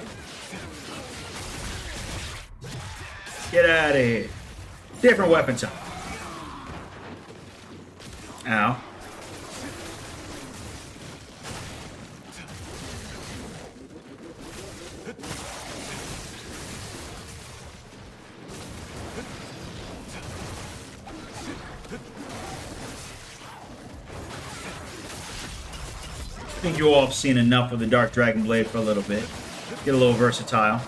Get out of here. Different weapon type. Ow. I think you all have seen enough of the Dark Dragon Blade for a little bit. Get a little versatile.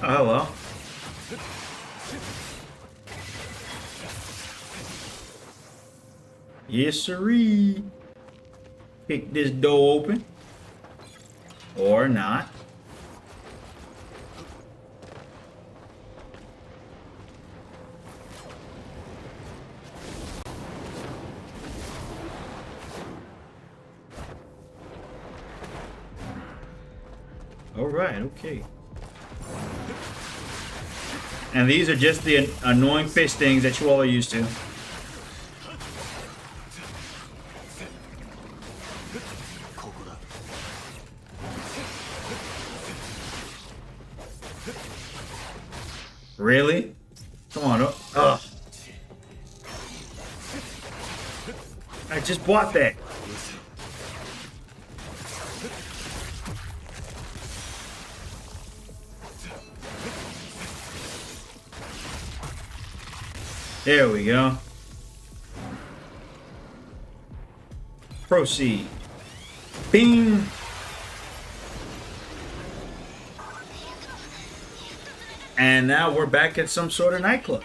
Oh, hello. Yes, sirree. Kick this door open. Or not. Alright, okay. And these are just the annoying fish things that you all are used to. Really? Come on. Ugh. I just bought that. There we go. Proceed. Bing. And now we're back at some sort of nightclub.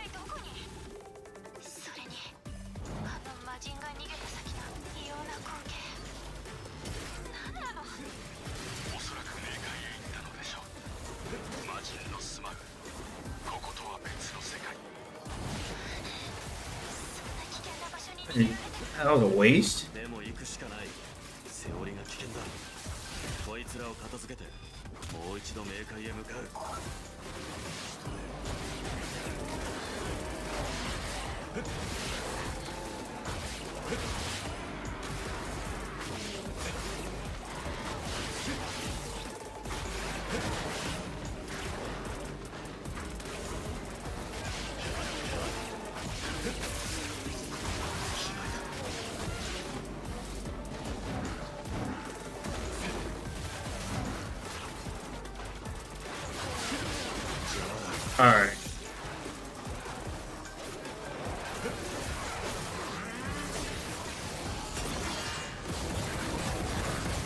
That was a waste. All right.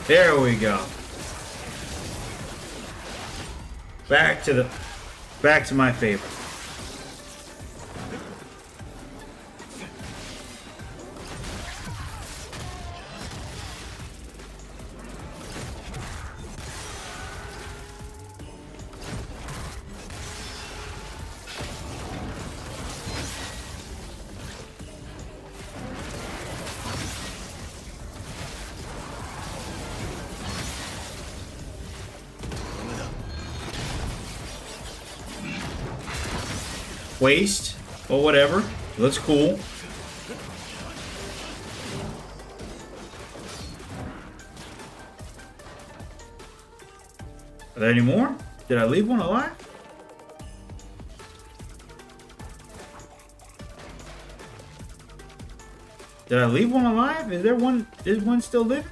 There we go. Back to my favorite. waste or whatever. Looks cool. Are there any more? Did I leave one alive? Did I leave one alive? Is there one? Is one still living?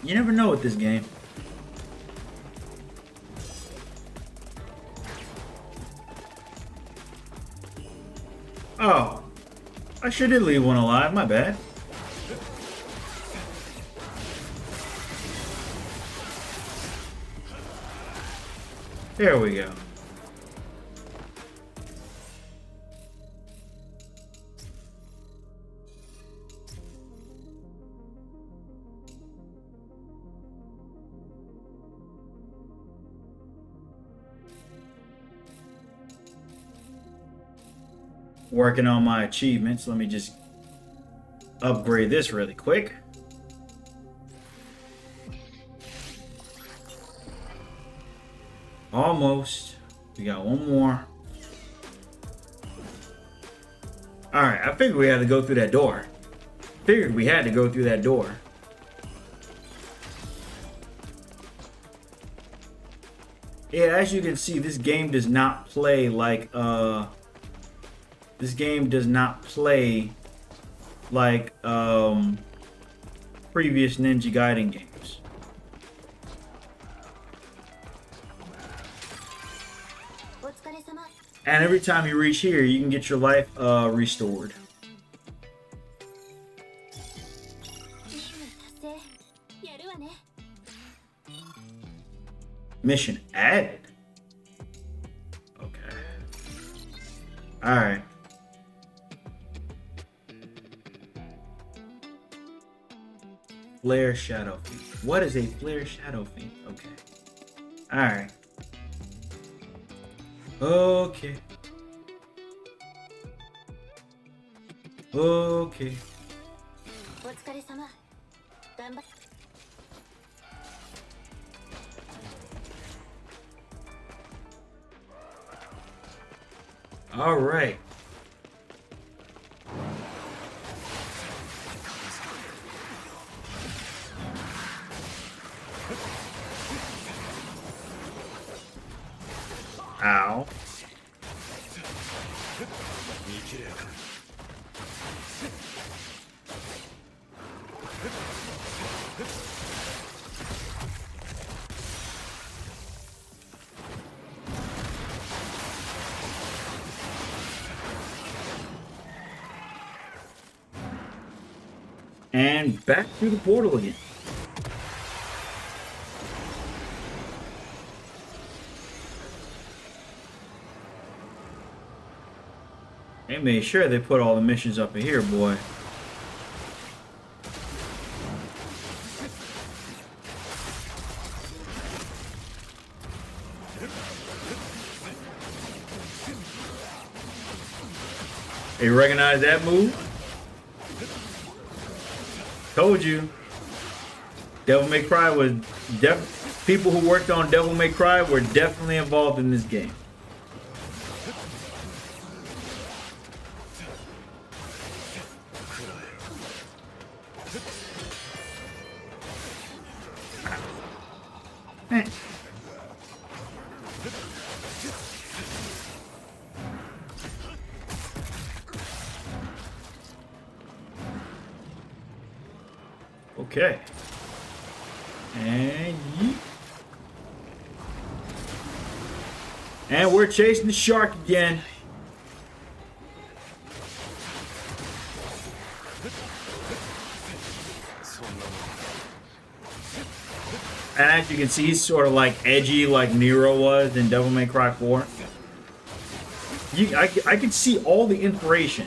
You never know with this game. Oh, I sure did leave one alive. My bad. There we go. Working on my achievements. Let me just upgrade this really quick. Almost. We got one more. Alright, I figured we had to go through that door. Figured we had to go through that door. Yeah, as you can see, this game does not play like this game does not play like previous Ninja Gaiden games. And every time you reach here, you can get your life restored. Mission added. Okay. Alright. Flare Shadow Fiend. What is a Flare Shadow Fiend? Okay. Alright. Okay. Okay. All right. Ow. And back through the portal again. They made sure they put all the missions up in here, boy. You recognize that move? Told you. Devil May Cry was people who worked on Devil May Cry were definitely involved in this game. Okay. And yeet. And we're chasing the shark again. And as you can see, he's sort of like edgy like Nero was in Devil May Cry 4. I can see all the inspiration.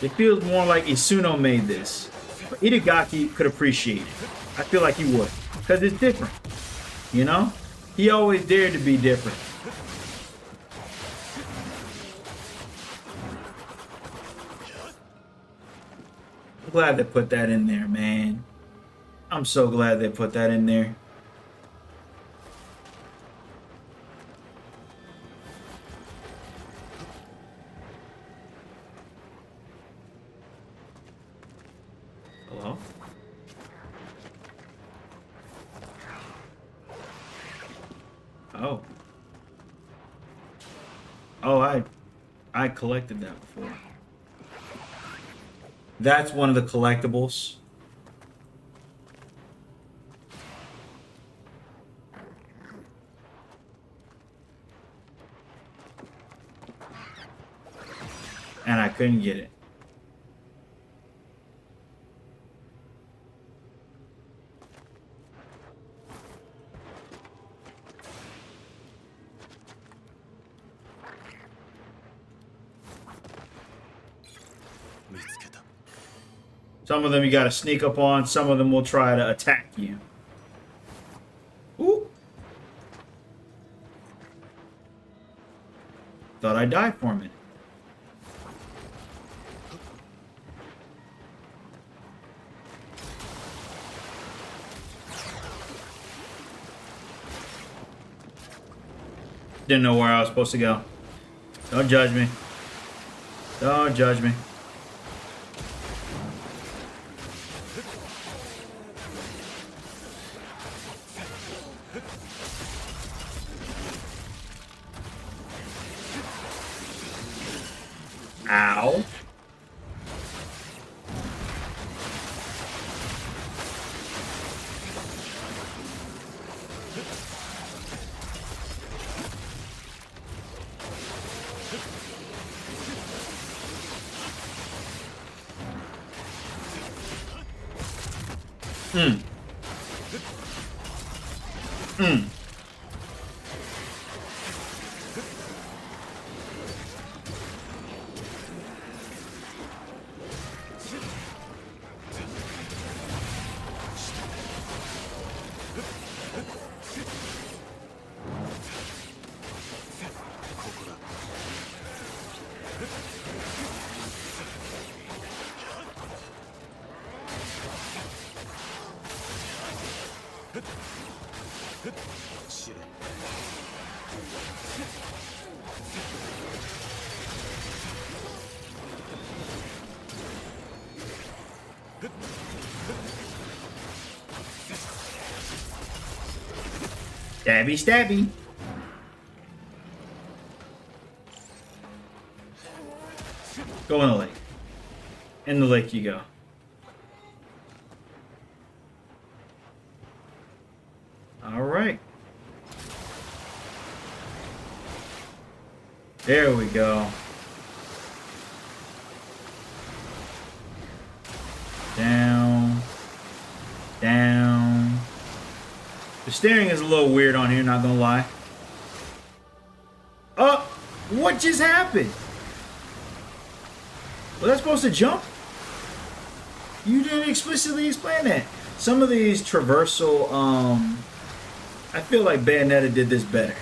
It feels more like Isuno made this. But Itagaki could appreciate it. I feel like he would. Because it's different. You know? He always dared to be different. I'm glad they put that in there, man. I'm so glad they put that in there. Oh. Oh, I collected that before. That's one of the collectibles. And I couldn't get it. Some of them you gotta sneak up on, some of them will try to attack you. Ooh. Thought I died for a minute. Didn't know where I was supposed to go. Don't judge me. Don't judge me. Ow. Hmm. Hmm. Stabby, stabby. Go in the lake. In the lake you go. All right. There we go. Down. Down. The steering is a little weird on here, not gonna lie. Oh, what just happened? Was I supposed to jump? You didn't explicitly explain that. Some of these traversal, I feel like Bayonetta did this better.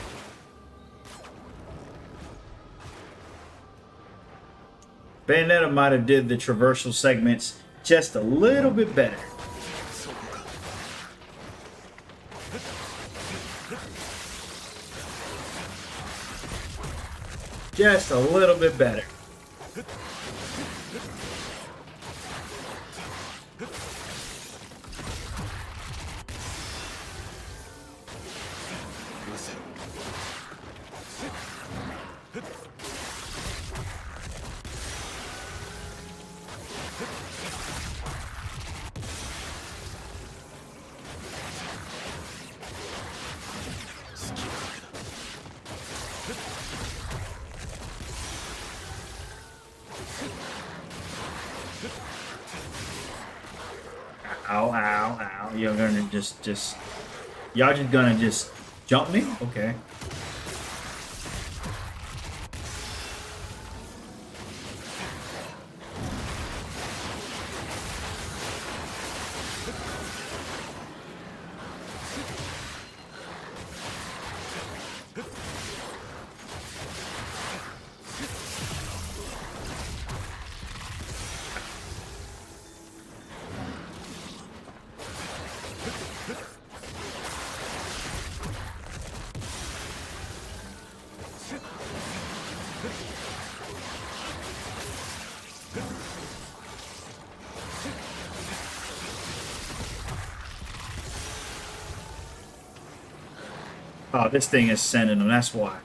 Bayonetta might have did the traversal segments just a little bit better. Just a little bit better. Ow, ow, ow. You're gonna just y'all just gonna just jump me? Okay. Oh, this thing is sending them. That's why.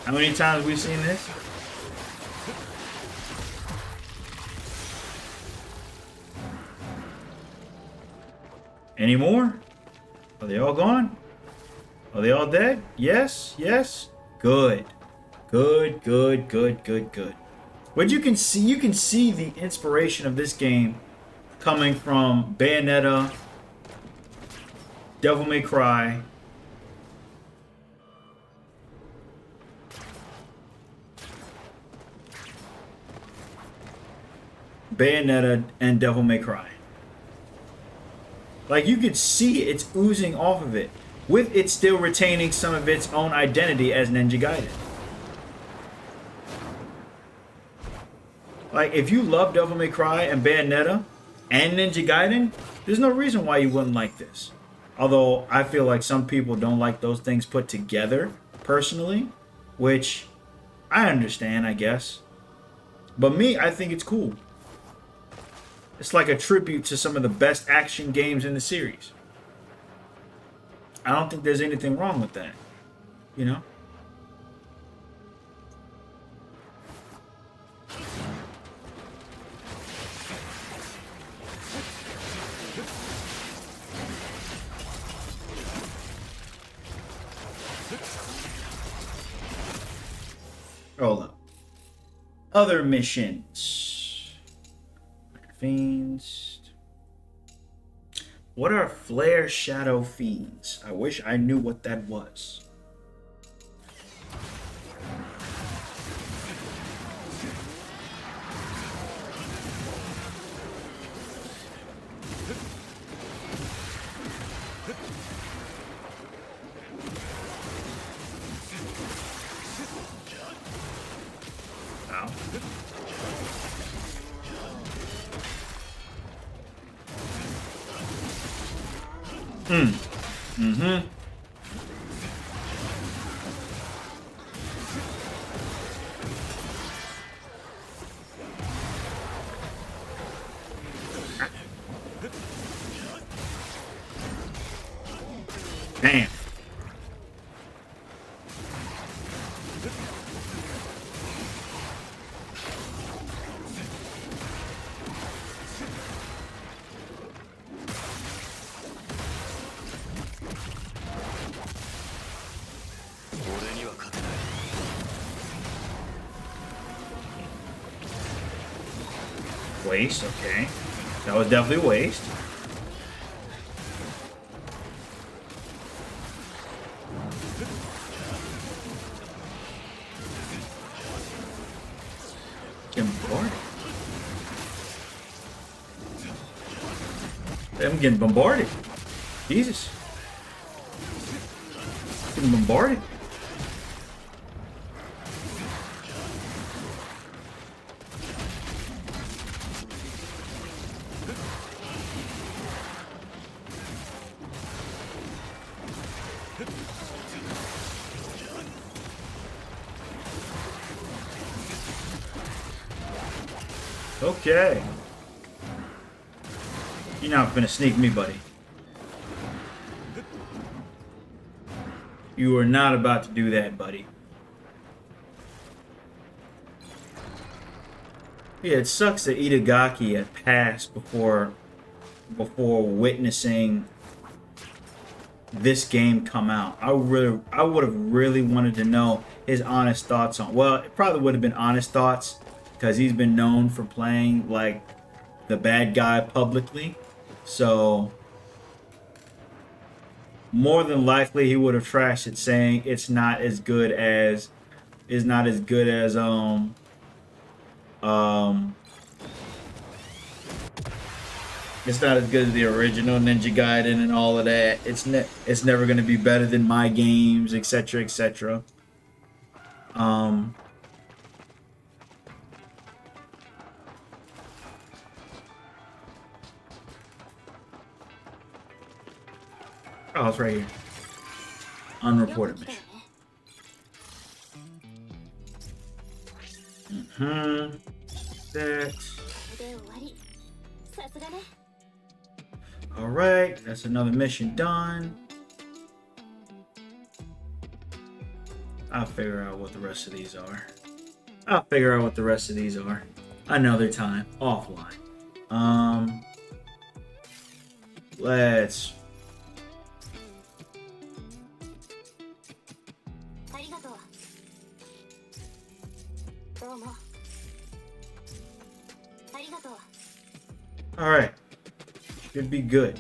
How many times have we seen this? Any more? Are they all gone? Are they all dead? Yes, yes. Good. Good, good, good, good, good. But you can see the inspiration of this game coming from Bayonetta, Devil May Cry, Bayonetta, and Devil May Cry. Like, you could see it's oozing off of it, with it still retaining some of its own identity as Ninja Gaiden. Like, if you love Devil May Cry and Bayonetta and Ninja Gaiden, there's no reason why you wouldn't like this. Although, I feel like some people don't like those things put together, personally, which I understand, I guess. But me, I think it's cool. It's like a tribute to some of the best action games in the series. I don't think there's anything wrong with that. You know? Hold up. Other missions. Fiends. What are flare shadow fiends? I wish I knew what that was. Ow. Mm-hmm. Damn. Waste, okay. That was definitely a waste. Getting bombarded. I'm getting bombarded. Jesus. Getting bombarded. Okay. You're not gonna sneak me, buddy. You are not about to do that, buddy. Yeah, it sucks that Itagaki had passed before witnessing this game come out. I would have really wanted to know his honest thoughts on. Well, it probably would have been honest thoughts because he's been known for playing like the bad guy publicly. So more than likely he would have trashed it, saying it's not as good as It's not as good as the original Ninja Gaiden and all of that. It's never gonna be better than my games, etc., etc. Oh, it's right here. Unreported mission. That. Alright, that's another mission done. I'll figure out what the rest of these are. Another time, offline. Let's... Alright. Should be good.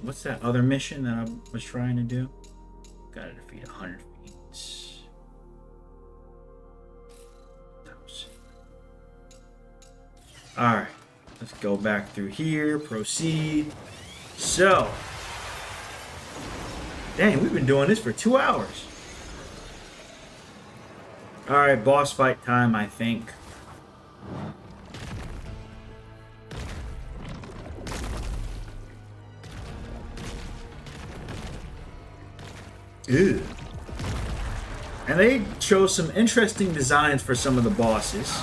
What's that other mission that I was trying to do? Gotta defeat 100 fiends. Alright. Let's go back through here. Proceed. So. Dang, we've been doing this for 2 hours. Alright, boss fight time, I think. Ew. And they chose some interesting designs for some of the bosses.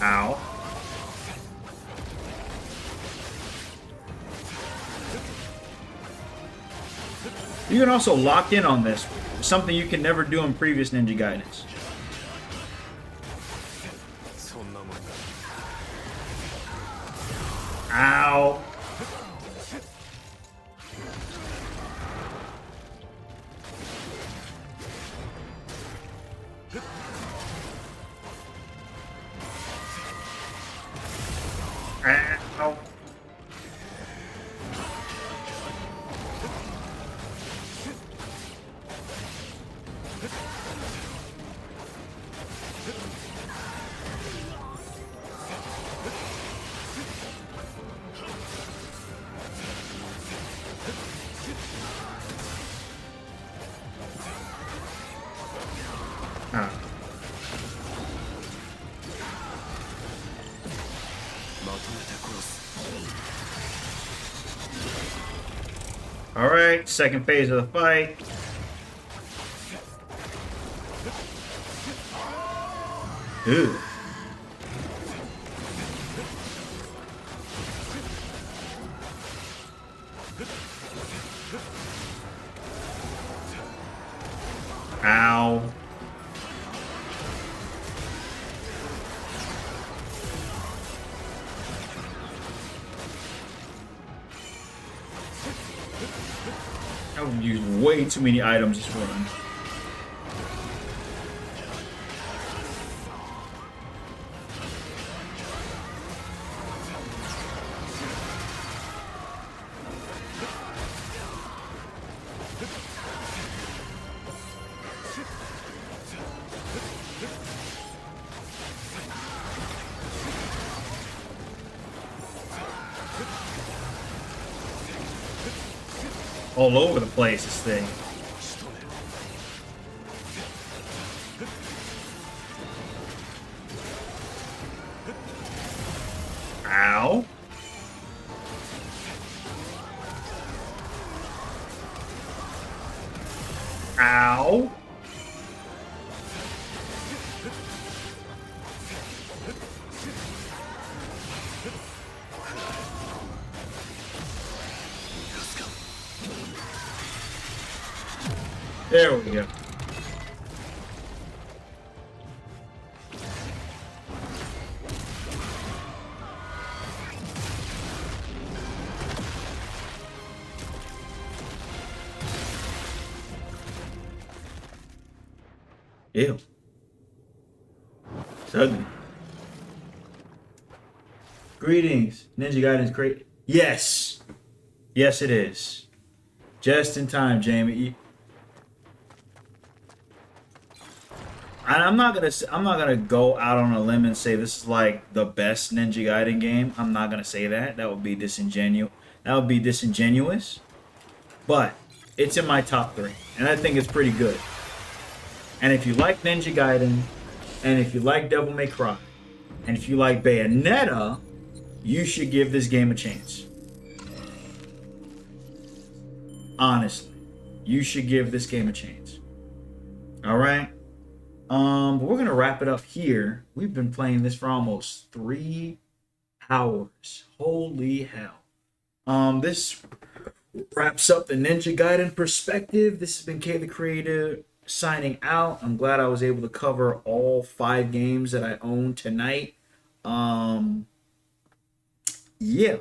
Ow. You can also lock in on this, something you can never do in previous Ninja Gaidens. Ow. Ow. Alright, second phase of the fight. Ooh. Ow. I've used way too many items this run. All over the place, this thing. Ow. Ow. There we go. Ew. It's ugly. Greetings. Ninja Gaiden's great. Yes. Yes, it is. Just in time, Jamie. And I'm not gonna go out on a limb and say this is like the best Ninja Gaiden game. I'm not gonna say that. That would be disingenuous. That would be disingenuous. But it's in my top 3, and I think it's pretty good. And if you like Ninja Gaiden, and if you like Devil May Cry, and if you like Bayonetta, you should give this game a chance. Honestly, you should give this game a chance. All right. But we're gonna wrap it up here. We've been playing this for almost 3 hours. Holy hell. This wraps up the Ninja Gaiden perspective. This has been Kay the Creator signing out. I'm glad I was able to cover all 5 games that I own tonight. Yeah.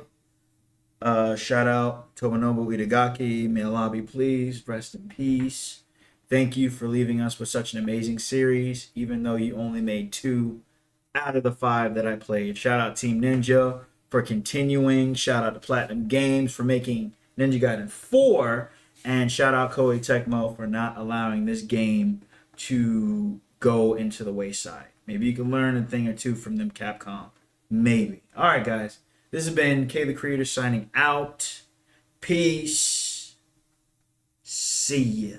Shout out Tomonobu Itagaki. May Allah be pleased. Rest in peace. Thank you for leaving us with such an amazing series, even though you only made 2 out of the 5 that I played. Shout out Team Ninja for continuing. Shout out to Platinum Games for making Ninja Gaiden 4. And shout out Koei Tecmo for not allowing this game to go into the wayside. Maybe you can learn a thing or 2 from them, Capcom. Maybe. All right, guys. This has been Kay the Creator signing out. Peace. See ya.